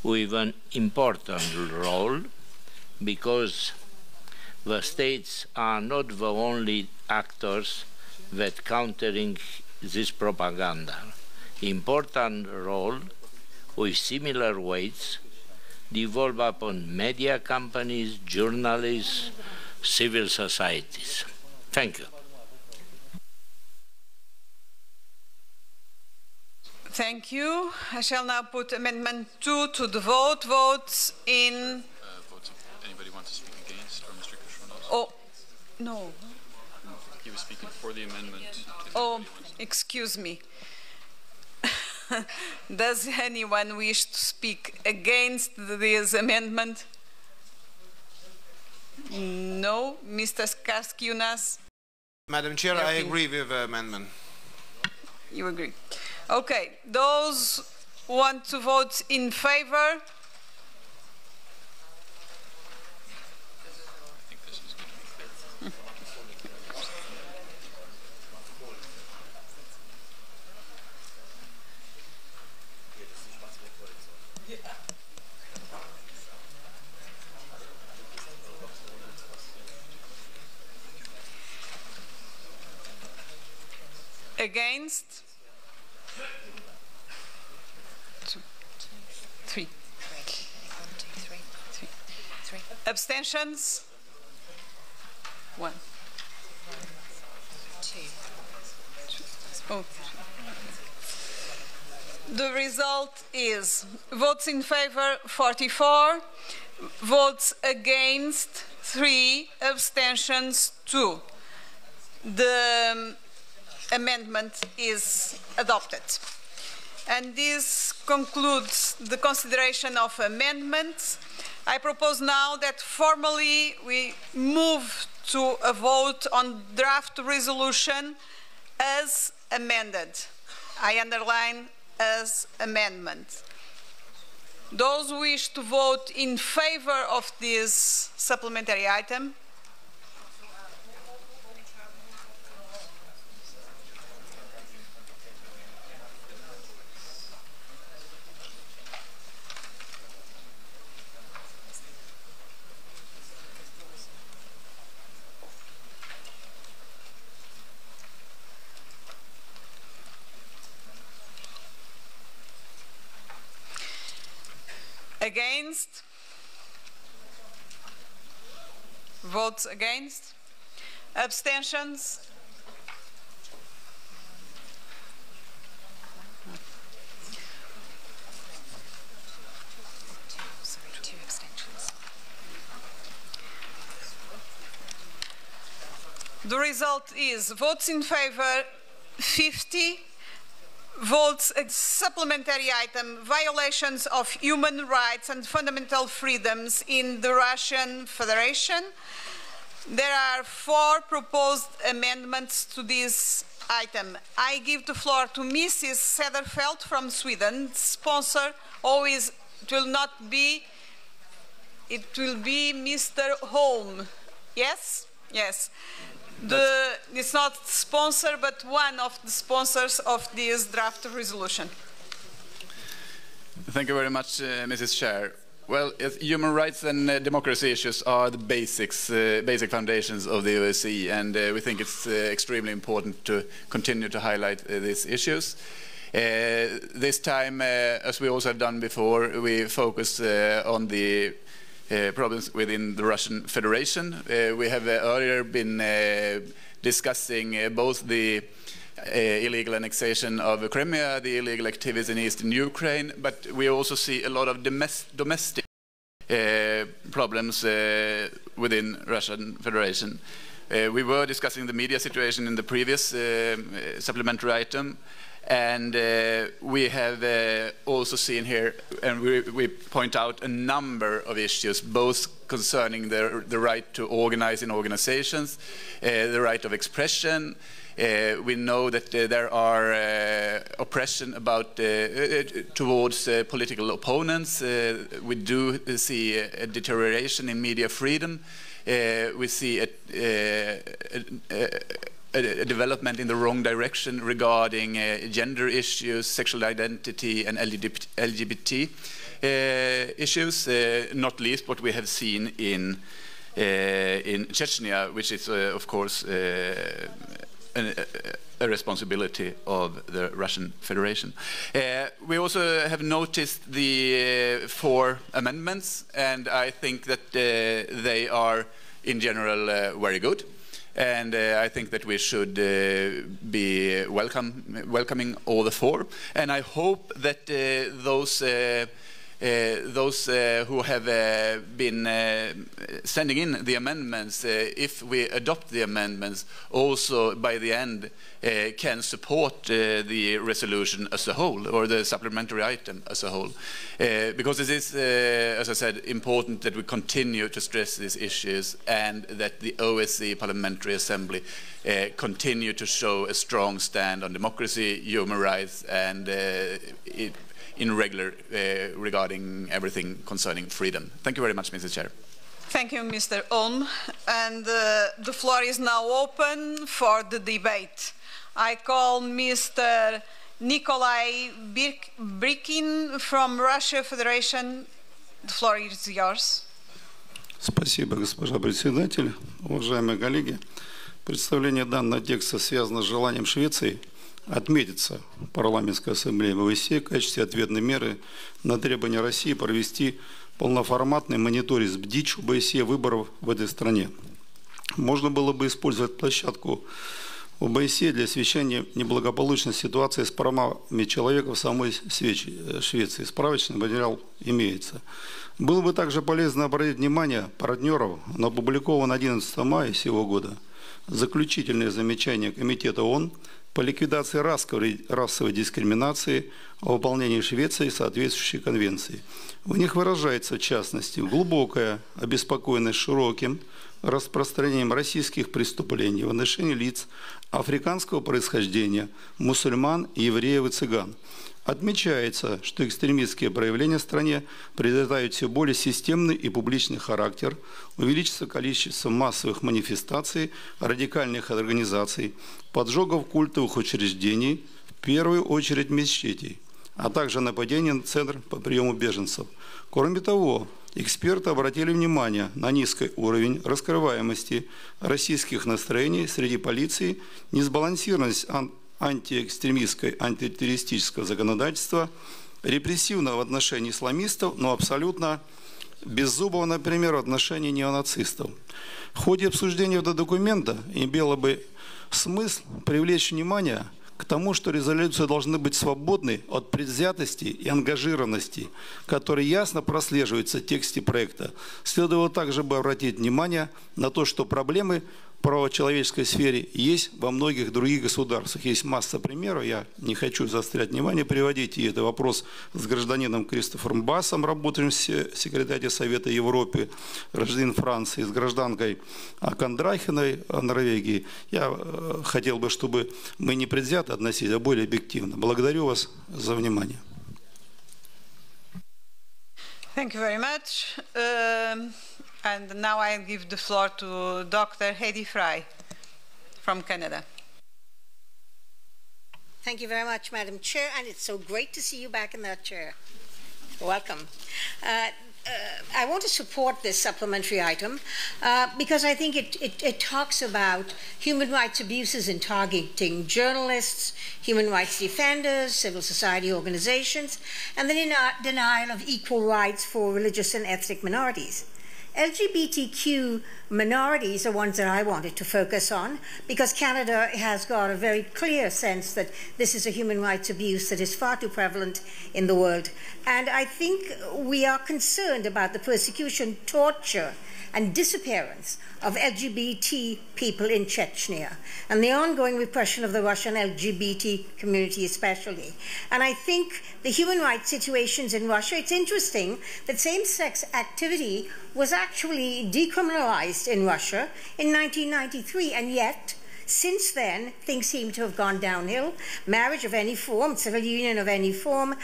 with an important role, because the states are not the only actors that countering this propaganda. Important role with similar weights devolve upon media companies, journalists, civil societies. Thank you. Thank you. I shall now put Amendment 2 to the vote. Votes in... Votes. Anybody want to speak against, or Mr. Kushmanos? Oh, no. He was speaking for the amendment. Oh, excuse me. Does anyone wish to speak against this amendment? No. Mr. Skarskyunas? Madam Chair, I agree with the amendment. You agree. Okay. Those want to vote in favor? Against? 2, 3. Abstentions? 1. 2. Oh. The result is votes in favor 44, votes against 3, abstentions 2. The amendment is adopted. And this concludes the consideration of amendments. I propose now that formally we move to a vote on draft resolution as amended. I underline as amendment. Those who wish to vote in favor of this supplementary item? Against? Votes against? Abstentions? Two abstentions. The result is votes in favor 50, votes supplementary item, violations of human rights and fundamental freedoms in the Russian Federation. There are 4 proposed amendments to this item. I give the floor to Mrs. Sederfeld from Sweden, sponsor. Always, it will not be, it will be Mr. Holm. Yes? Yes. It's not sponsor, but one of the sponsors of this draft resolution. Thank you very much, Mrs. Chair. Well, yes, human rights and democracy issues are the basic foundations of the OSCE, and we think it's extremely important to continue to highlight these issues. This time, as we also have done before, we focus on the problems within the Russian Federation. We have earlier been discussing both the illegal annexation of Crimea, the illegal activities in eastern Ukraine, but we also see a lot of domestic problems within Russian Federation. We were discussing the media situation in the previous supplementary item, and we have also seen here, and we point out a number of issues, both concerning the right to organize in organizations, the right of expression. We know that there are oppression towards political opponents. We do see a deterioration in media freedom. We see a development in the wrong direction regarding gender issues, sexual identity, and LGBT issues, not least what we have seen in Chechnya, which is, of course, a responsibility of the Russian Federation. We also have noticed the 4 amendments, and I think that they are in general very good. And I think that we should be welcoming all the 4. And I hope that those who have been sending in the amendments, if we adopt the amendments, also by the end can support the resolution as a whole, or the supplementary item as a whole. Because it is, as I said, important that we continue to stress these issues, and that the OSCE Parliamentary Assembly continue to show a strong stand on democracy, human rights, and in regular regarding everything concerning freedom. Thank you very much, Mrs. Chair. Thank you, Mr. Olm. And the floor is now open for the debate. I call Mr. Nikolai Brikin from Russia Federation. The floor is yours. Спасибо, госпожа председатель. Уважаемые коллеги, представление данного текста связано с желанием Швеции отметиться в парламентской ассамблее ОБСЕ в качестве ответной меры на требования России провести полноформатный мониторинг БДИЧ ОБСЕ выборов в этой стране. Можно было бы использовать площадку ОБСЕ для освещения неблагополучной ситуации с правами человека в самой Швеции. Справочный материал имеется. Было бы также полезно обратить внимание партнеров на опубликованное 11 мая сего года заключительное замечание Комитета ООН по ликвидации расовой дискриминации о выполнении Швеции соответствующей конвенции. В них выражается, в частности, глубокая обеспокоенность широким распространением российских преступлений в отношении лиц африканского происхождения, мусульман, евреев и цыган. Отмечается, что экстремистские проявления в стране приобретают все более системный и публичный характер, увеличится количество массовых манифестаций, радикальных организаций, поджогов культовых учреждений, в первую очередь мечетей, а также нападений на центр по приему беженцев. Кроме того, эксперты обратили внимание на низкий уровень раскрываемости российских настроений среди полиции, несбалансированность антиэкстремистского, антитеррористического законодательства, репрессивного в отношении исламистов, но абсолютно беззубого, например, в отношении неонацистов. В ходе обсуждения этого документа имело бы смысл привлечь внимание к тому, что резолюции должны быть свободны от предвзятости и ангажированности, которые ясно прослеживаются в тексте проекта. Следовало также бы обратить внимание на то, что проблемы в правочеловеческой сфере есть во многих других государствах. Есть масса примеров, я не хочу заострять внимание, приводить, и это вопрос с гражданином Кристофером Басом, работающим в секретариате Совета Европы, гражданин Франции, с гражданкой Кондрахиной Норвегии. Я хотел бы, чтобы мы не предвзято относились, а более объективно. Благодарю вас за внимание. Thank you very much. And now I give the floor to Dr. Heidi Fry from Canada. Thank you very much, Madam Chair, and it's so great to see you back in that chair. Welcome. I want to support this supplementary item because I think it talks about human rights abuses in targeting journalists, human rights defenders, civil society organizations, and the denial of equal rights for religious and ethnic minorities. LGBTQ minorities are ones that I wanted to focus on because Canada has got a very clear sense that this is a human rights abuse that is far too prevalent in the world. And I think we are concerned about the persecution, torture, and disappearance of LGBT people in Chechnya and the ongoing repression of the Russian LGBT community especially. And I think the human rights situations in Russia, it's interesting that same-sex activity was actually decriminalized in Russia in 1993, and yet since then, things seem to have gone downhill. Marriage of any form, civil union of any form,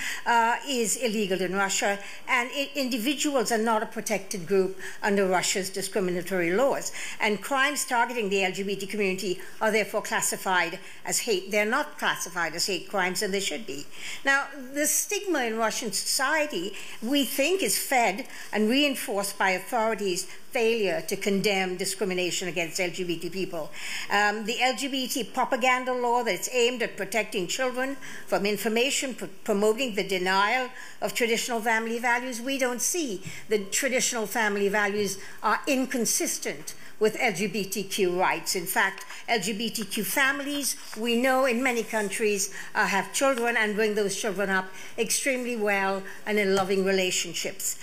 is illegal in Russia, and individuals are not a protected group under Russia's discriminatory laws. And crimes targeting the LGBT community are therefore classified as hate. They're not classified as hate crimes, and they should be. Now, the stigma in Russian society, we think, is fed and reinforced by authorities' failure to condemn discrimination against LGBT people. The LGBT propaganda law that's aimed at protecting children from information promoting the denial of traditional family values, we don't see that traditional family values are inconsistent with LGBTQ rights. In fact, LGBTQ families, we know in many countries, have children and bring those children up extremely well and in loving relationships.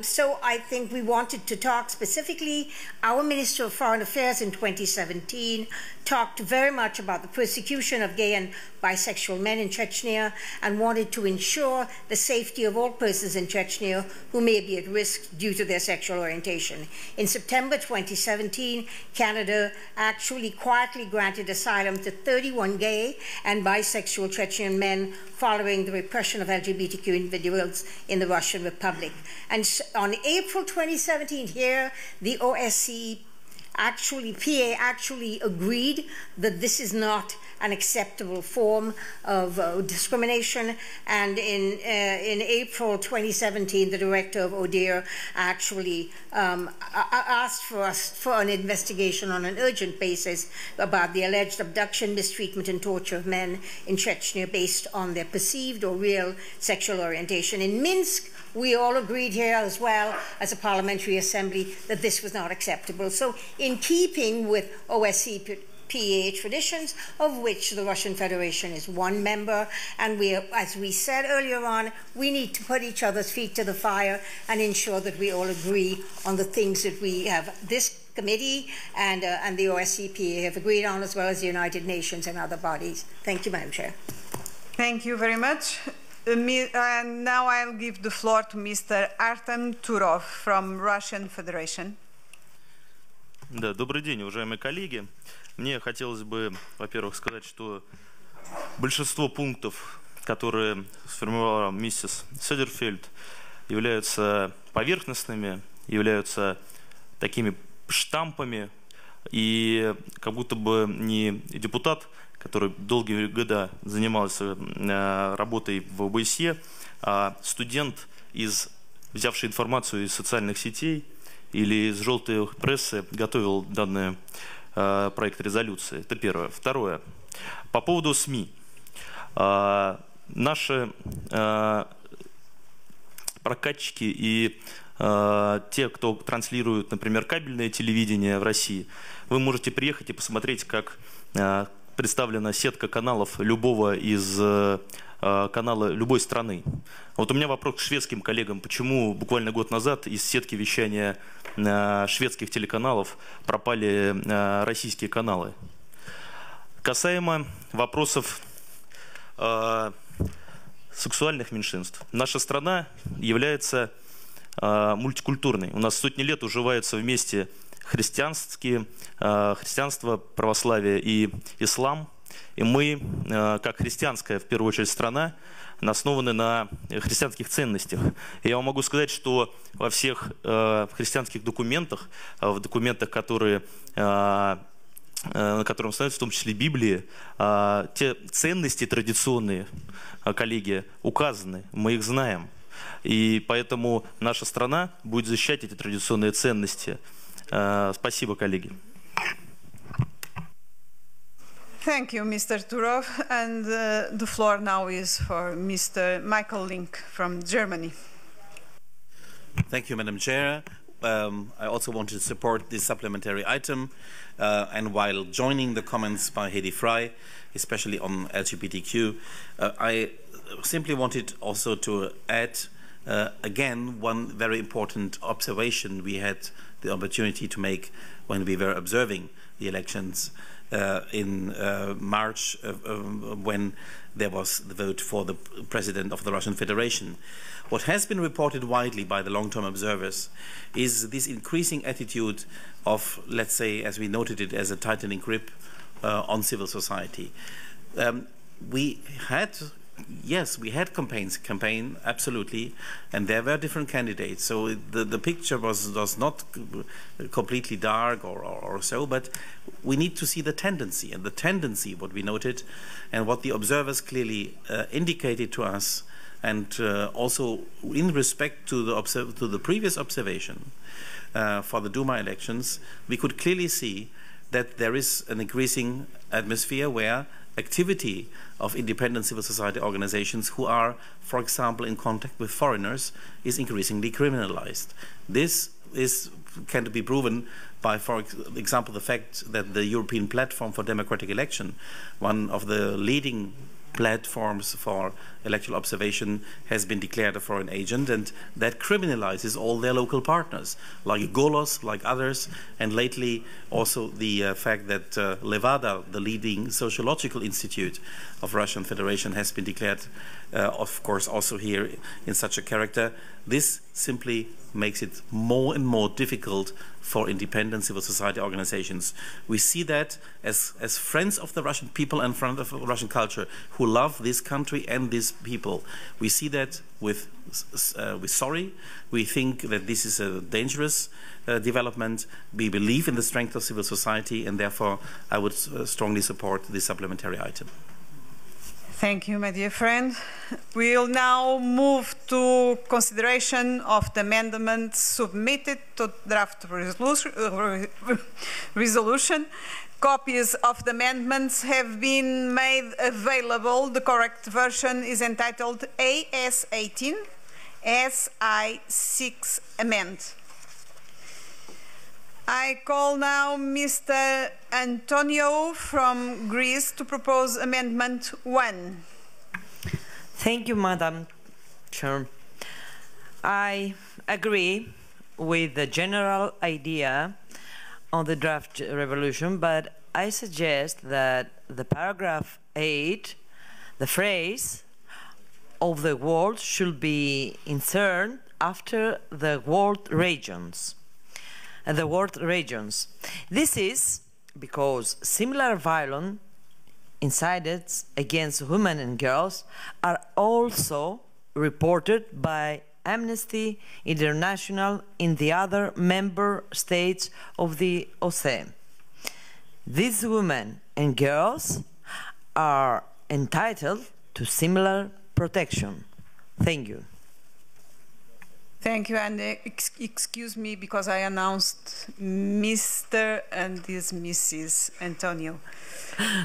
So I think we wanted to talk specifically. Our Minister of Foreign Affairs in 2017 talked very much about the persecution of gay and bisexual men in Chechnya and wanted to ensure the safety of all persons in Chechnya who may be at risk due to their sexual orientation. In September 2017, Canada actually quietly granted asylum to 31 gay and bisexual Chechen men following the repression of LGBTQ individuals in the Russian Republic. And on April 2017 here, the OSCE PA actually agreed that this is not an acceptable form of discrimination, and in April 2017 the director of ODIHR actually asked for an investigation on an urgent basis about the alleged abduction, mistreatment and torture of men in Chechnya based on their perceived or real sexual orientation. In Minsk, we all agreed here as well as a parliamentary assembly that this was not acceptable. So in keeping with OSCE PA traditions, of which the Russian Federation is one member, and we, as we said earlier on, we need to put each other's feet to the fire and ensure that we all agree on the things that we have this committee and the OSCE PA have agreed on, as well as the United Nations and other bodies. Thank you, Madam Chair. Thank you very much. And now I'll give the floor to Mr. Artem Turov from Russian Federation. Да, добрый день, уважаемые коллеги. Мне хотелось бы, во-первых, сказать, что большинство пунктов, которые сформулировала миссис Седерфельд, являются поверхностными, являются такими штампами, и как будто бы не депутат, который долгие годы занимался работой в ОБСЕ, а студент, взявший информацию из социальных сетей или из желтой прессы, готовил данный проект резолюции. Это первое. Второе. По поводу СМИ. Наши прокатчики и те, кто транслирует, например, кабельное телевидение в России, вы можете приехать и посмотреть, как представлена сетка каналов любого из канала любой страны. Вот у меня вопрос к шведским коллегам. Почему буквально год назад из сетки вещания шведских телеканалов пропали российские каналы? Касаемо вопросов сексуальных меньшинств. Наша страна является мультикультурной. У нас сотни лет уживаются вместе христианство, православие и ислам. И мы, как христианская, в первую очередь, страна, основаны на христианских ценностях. И я вам могу сказать, что во всех христианских документах, в документах, на котором становится в том числе Библии, те ценности традиционные, коллеги, указаны, мы их знаем. И поэтому наша страна будет защищать эти традиционные ценности. Спасибо, коллеги. Thank you, Mr. Turov. And the floor now is for Mr. Michael Link from Germany. Thank you, Madam Chair. I also want to support this supplementary item, and while joining the comments by Hedi Fry, especially on LGBTQ, I simply wanted also to add again one very important observation we had the opportunity to make when we were observing the elections in March, when there was the vote for the president of the Russian Federation. What has been reported widely by the long-term observers is this increasing attitude of, let's say, as we noted it, as a tightening grip on civil society. We had campaign, absolutely, and there were different candidates. So the picture was not completely dark or so, but we need to see the tendency. And the tendency, what we noted, and what the observers clearly indicated to us, and also in respect to the previous observation for the Duma elections, we could clearly see that there is an increasing atmosphere where activity of independent civil society organizations who are, for example, in contact with foreigners is increasingly criminalized. This can be proven by, for example, the fact that the European Platform for Democratic Election, one of the leading platforms for electoral observation, has been declared a foreign agent, and that criminalizes all their local partners, like Golos, like others, and lately also the fact that Levada, the leading sociological institute of Russian Federation, has been declared, of course, also here in such a character. This simply makes it more and more difficult for independent civil society organizations. We see that as friends of the Russian people and friends of Russian culture who love this country and these people. We see that with sorry. We think that this is a dangerous development. We believe in the strength of civil society, and therefore I would strongly support this supplementary item. Thank you, my dear friend. We'll now move to consideration of the amendments submitted to draft resolution. Copies of the amendments have been made available. The correct version is entitled AS18 SI6 Amend. I call now Mr. Antonio from Greece to propose Amendment 1. Thank you, Madam Chair. I agree with the general idea on the draft resolution, but I suggest that the paragraph 8, the phrase of the world, should be inserted after the word regions. The word regions. This is because similar violence incidents against women and girls are also reported by Amnesty International in the other member states of the OSCE. These women and girls are entitled to similar protection. Thank you. Thank you, and excuse me because I announced Mr. and this Mrs. Antonio.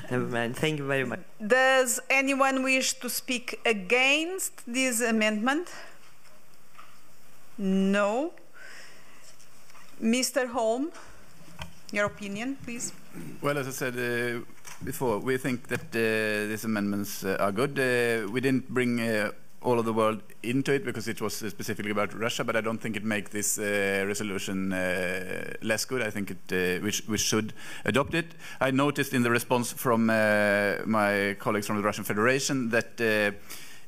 Never mind. Thank you very much. Does anyone wish to speak against this amendment? No. Mr. Holm, your opinion, please. Well, as I said before, we think that these amendments are good. We didn't bring all of the world into it because it was specifically about Russia, but I don't think it makes this resolution less good. I think we should adopt it. I noticed in the response from my colleagues from the Russian Federation that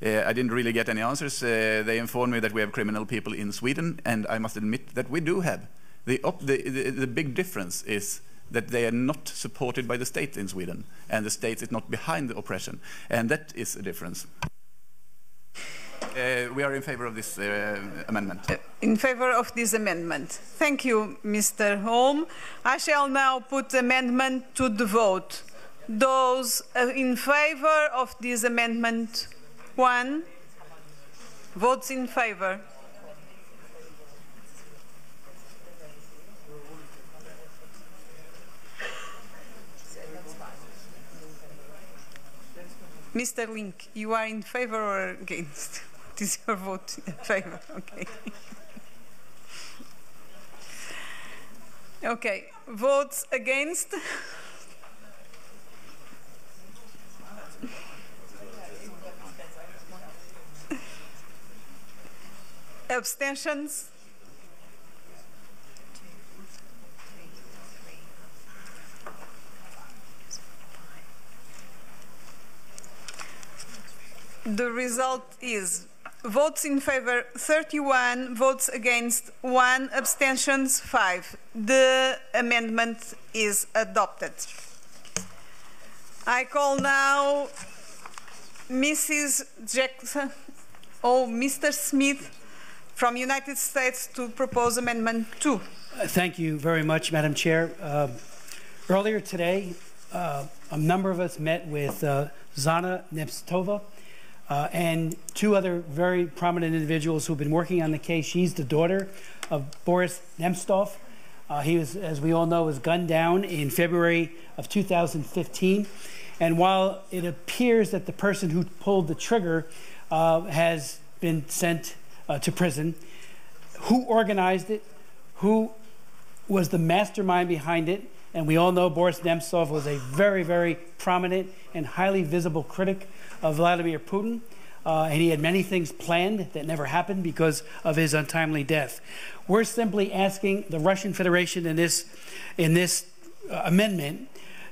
I didn't really get any answers. They informed me that we have criminal people in Sweden, and I must admit that we do have. The big difference is that they are not supported by the state in Sweden, and the state is not behind the oppression, and that is a difference. We are in favor of this amendment. In favor of this amendment. Thank you, Mr. Holm. I shall now put amendment to the vote. Those in favor of this amendment 1, votes in favor. Mr. Link, you are in favor or against? What is your vote in favor? Okay. Okay, votes against? Abstentions? The result is votes in favor 31, votes against 1, abstentions 5. The amendment is adopted. I call now Mrs. Jackson or Mr. Smith from United States to propose Amendment 2. Thank you very much, Madam Chair. Earlier today, a number of us met with Zana Nemstova and two other very prominent individuals who've been working on the case. She's the daughter of Boris Nemtsov. He was, as we all know, was gunned down in February of 2015. And while it appears that the person who pulled the trigger has been sent to prison, who organized it, who was the mastermind behind it, and we all know Boris Nemtsov was a very, very prominent and highly visible critic of Vladimir Putin, and he had many things planned that never happened because of his untimely death. We're simply asking the Russian Federation in this amendment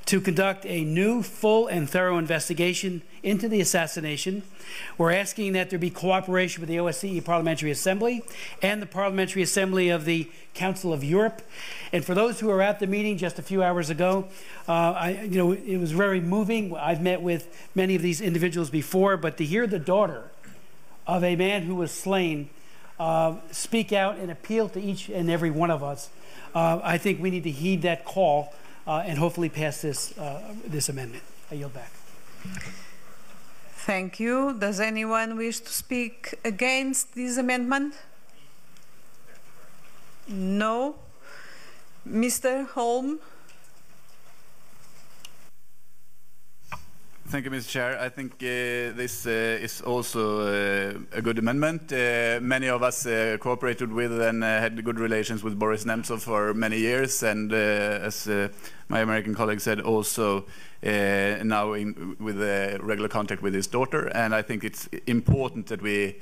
to conduct a new, full, and thorough investigation into the assassination. We're asking that there be cooperation with the OSCE Parliamentary Assembly and the Parliamentary Assembly of the Council of Europe. And for those who were at the meeting just a few hours ago, it was very moving. I've met with many of these individuals before, but to hear the daughter of a man who was slain speak out and appeal to each and every one of us, I think we need to heed that call and hopefully pass this amendment. I yield back. Thank you. Does anyone wish to speak against this amendment? No. Mr. Holm. Thank you, Mr. Chair. I think this is also a good amendment. Many of us cooperated with and had good relations with Boris Nemtsov for many years, and as my American colleague said, also now with regular contact with his daughter. And I think it's important that we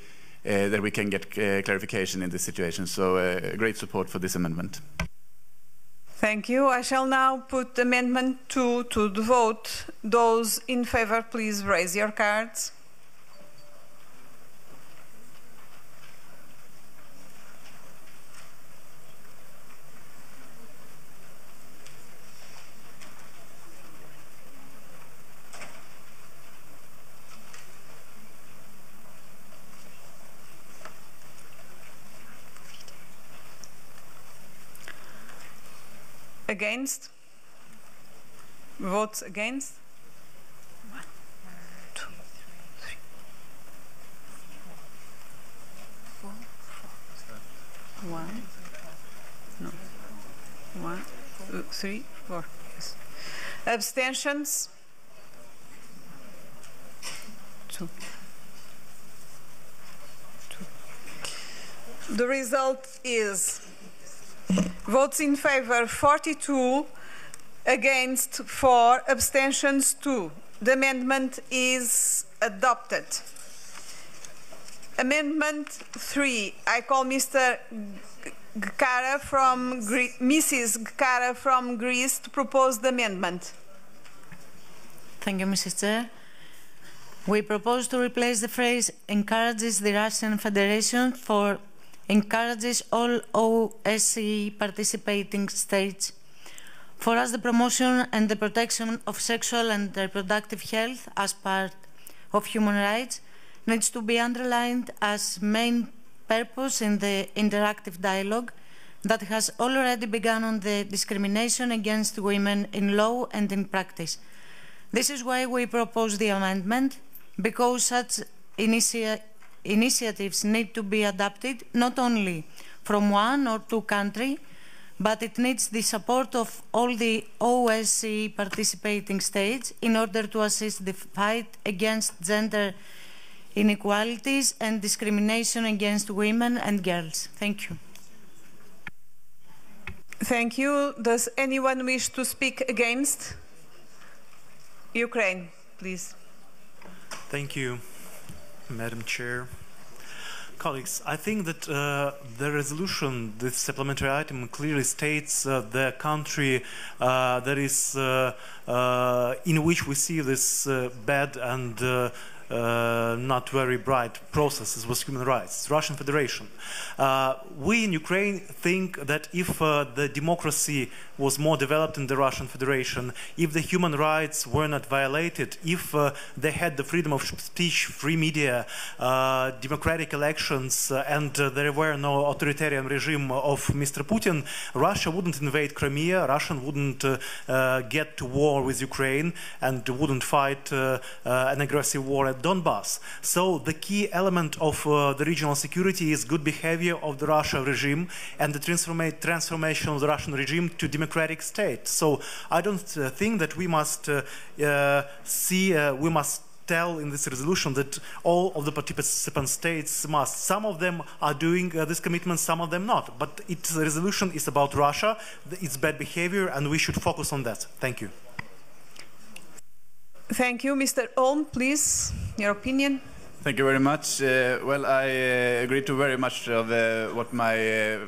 can get clarification in this situation. So great support for this amendment. Thank you. I shall now put Amendment 2 to the vote. Those in favor, please raise your cards. Against? Votes against? 1, 2, 3, 4, 1, no, 1, 2, 3, 4. Yes. Abstentions? 2. The result is votes in favor 42, against 4, abstentions 2. The amendment is adopted. Amendment 3. I call Mr. Gkara from Mrs. Gkara from Greece to propose the amendment. Thank you, Mrs. Chair. We propose to replace the phrase encourages the Russian Federation for encourages all OSCE participating states. For us, the promotion and the protection of sexual and reproductive health as part of human rights needs to be underlined as main purpose in the interactive dialogue that has already begun on the discrimination against women in law and in practice. This is why we propose the amendment, because such initiatives need to be adopted not only from one or two countries, but it needs the support of all the OSCE participating states in order to assist the fight against gender inequalities and discrimination against women and girls. Thank you. Thank you. Does anyone wish to speak against? Ukraine, please. Thank you, Madam Chair. Colleagues, I think that the resolution, this supplementary item, clearly states the country that is in which we see this bad and not very bright processes with human rights, Russian Federation. We in Ukraine think that if the democracy was more developed in the Russian Federation, if the human rights were not violated, if they had the freedom of speech, free media, democratic elections, and there were no authoritarian regime of Mr. Putin, Russia wouldn't invade Crimea, Russia wouldn't get to war with Ukraine, and wouldn't fight an aggressive war at Donbass. So the key element of the regional security is good behavior of the Russian regime and the transformation of the Russian regime to democratic state. So I don't think that we must we must tell in this resolution that all of the participant states must. Some of them are doing this commitment, some of them not. But the resolution is about Russia, its bad behavior, and we should focus on that. Thank you. Thank you. Mr. Olm, please, your opinion. Thank you very much. Well, I agree to very much of what my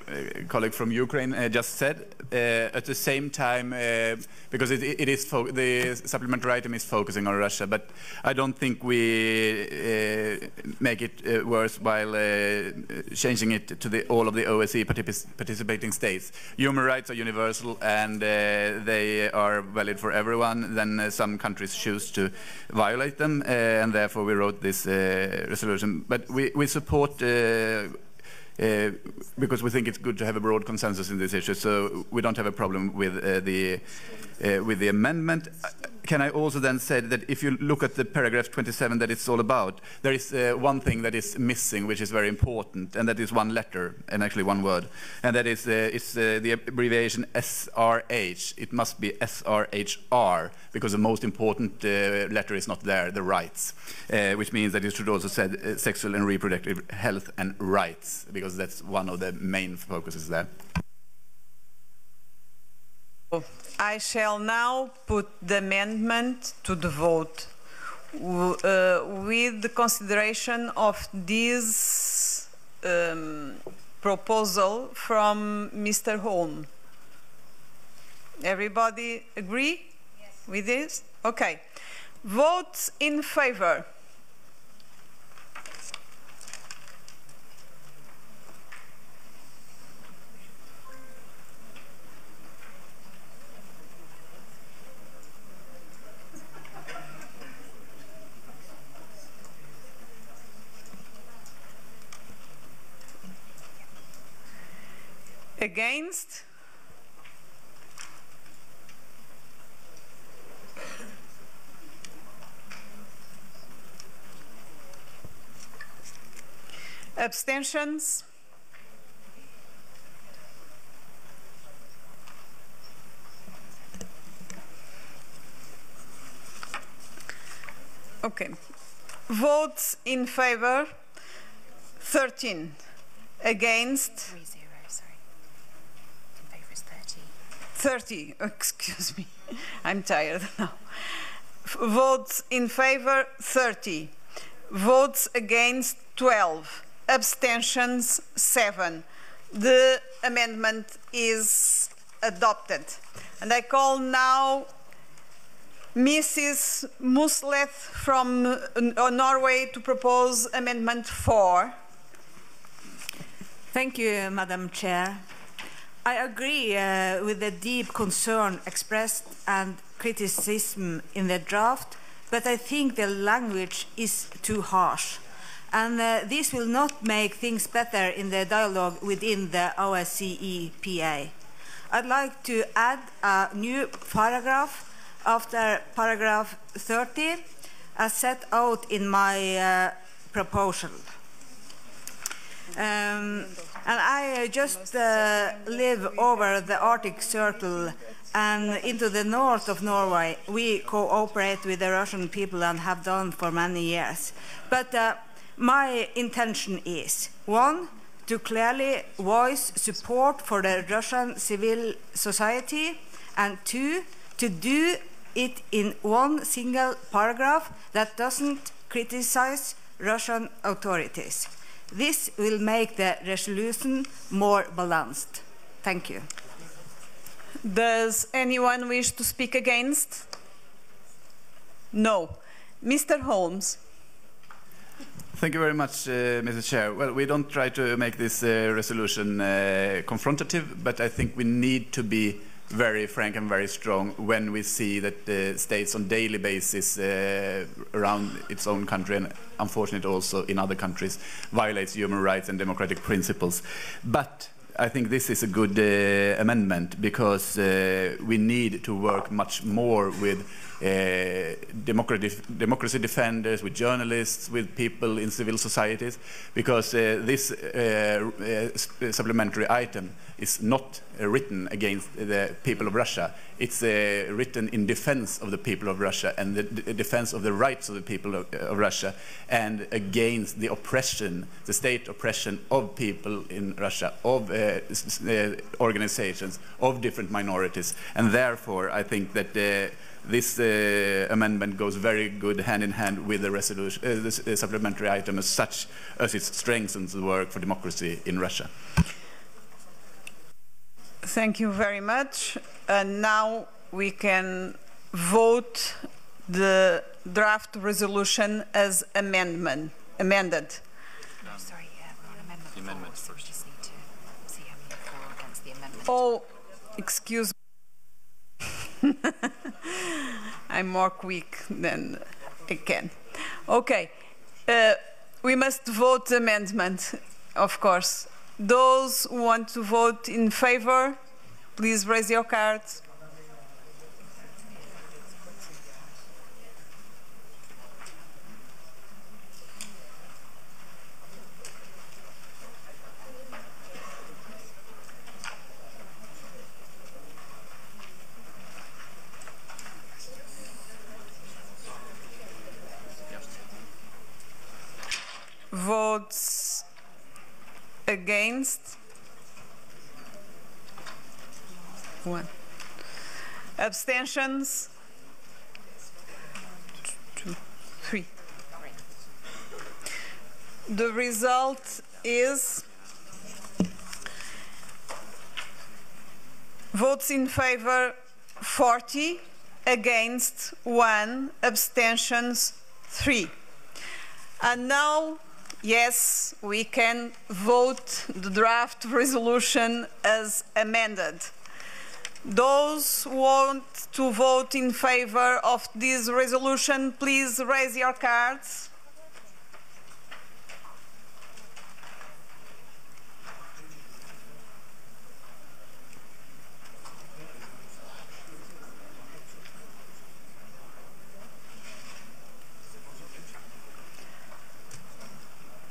colleague from Ukraine just said. At the same time, because it is the supplementary item is focusing on Russia, but I don't think we make it worthwhile changing it to all of the OSCE participating states. Human rights are universal and they are valid for everyone. Then some countries choose to violate them, and therefore we wrote this resolution. But we support because we think it's good to have a broad consensus in this issue, so we don't have a problem with the amendment. Can I also then say that if you look at the paragraph 27 that it's all about, there is one thing that is missing, which is very important, and that is one letter, and actually one word, and that is it's the abbreviation SRH. It must be SRHR, because the most important letter is not there, the rights, which means that it should also say sexual and reproductive health and rights, because that's one of the main focuses there. I shall now put the amendment to the vote with the consideration of this proposal from Mr. Holm. Everybody agree with this? Okay. Votes in favor. Against? Abstentions? Okay. Votes in favor, 13. Against? 30, excuse me, I'm tired now. Votes in favor, 30. Votes against, 12. Abstentions, 7. The amendment is adopted. And I call now Mrs. Musleth from Norway to propose Amendment 4. Thank you, Madam Chair. I agree with the deep concern expressed and criticism in the draft, but I think the language is too harsh. And this will not make things better in the dialogue within the OSCE PA. I'd like to add a new paragraph after paragraph 30, as set out in my proposal. And I just live over the Arctic Circle and into the north of Norway. We cooperate with the Russian people and have done for many years. But my intention is, 1, to clearly voice support for the Russian civil society, and 2, to do it in one single paragraph that doesn't criticize Russian authorities. This will make the resolution more balanced. Thank you. Does anyone wish to speak against? No. Mr. Holmes. Thank you very much, Mr. Chair. Well, we don't try to make this resolution confrontative, but I think we need to be very frank and very strong when we see that the states on a daily basis around its own country, and unfortunately also in other countries, violates human rights and democratic principles. But I think this is a good amendment, because we need to work much more with democracy defenders, with journalists, with people in civil societies, because this supplementary item is not written against the people of Russia. It's written in defense of the people of Russia and the defense of the rights of the people of Russia, and against the oppression, the state oppression of people in Russia, of organizations, of different minorities. And therefore, I think that this amendment goes very good hand in hand with the resolution, the supplementary item as such, as it strengthens the work for democracy in Russia. Thank you very much. And now we can vote the draft resolution as amended. Sorry, we're on amendment. The amendment first. We just need to see how many for against the amendment. Oh, excuse me. I'm more quick than I can. Okay. We must vote the amendment, of course. Those who want to vote in favor, please raise your cards. Votes against? 1. Abstentions? 2, 3. The result is votes in favor 40, against 1, abstentions 3. And now, yes, we can vote the draft resolution as amended. Those who want to vote in favor of this resolution, please raise your cards.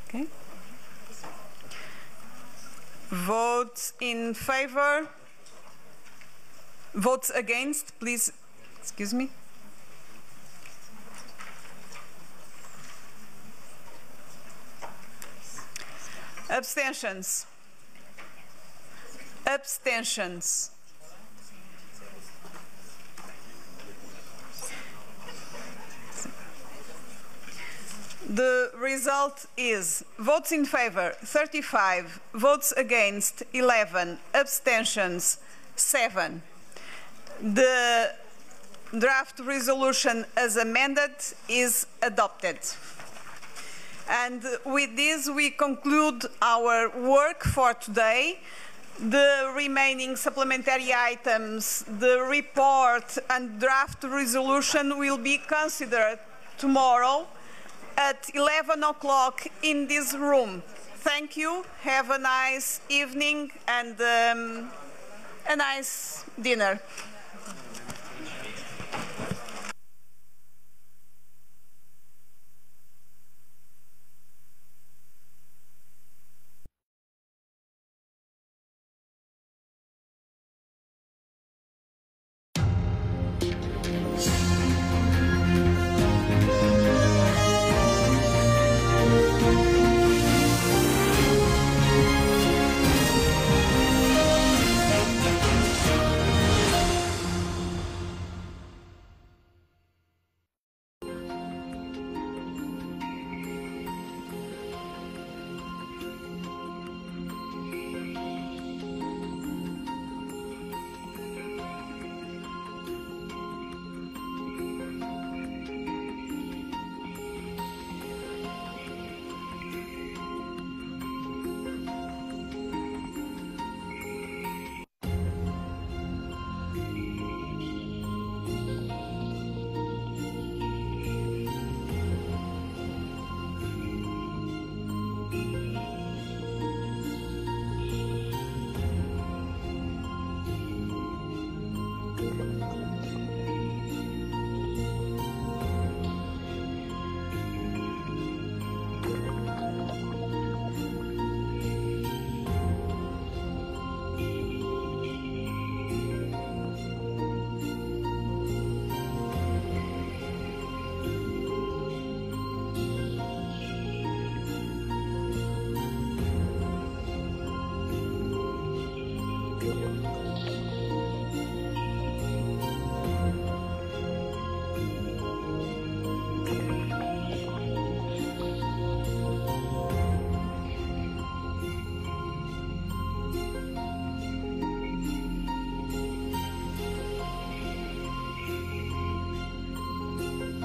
Okay. Votes in favor. Votes against, please. Excuse me. Abstentions. Abstentions. The result is votes in favor 35, votes against 11, abstentions 7. The draft resolution as amended is adopted. And with this we conclude our work for today. The remaining supplementary items, the report and draft resolution will be considered tomorrow at 11 o'clock in this room. Thank you. Have a nice evening and a nice dinner.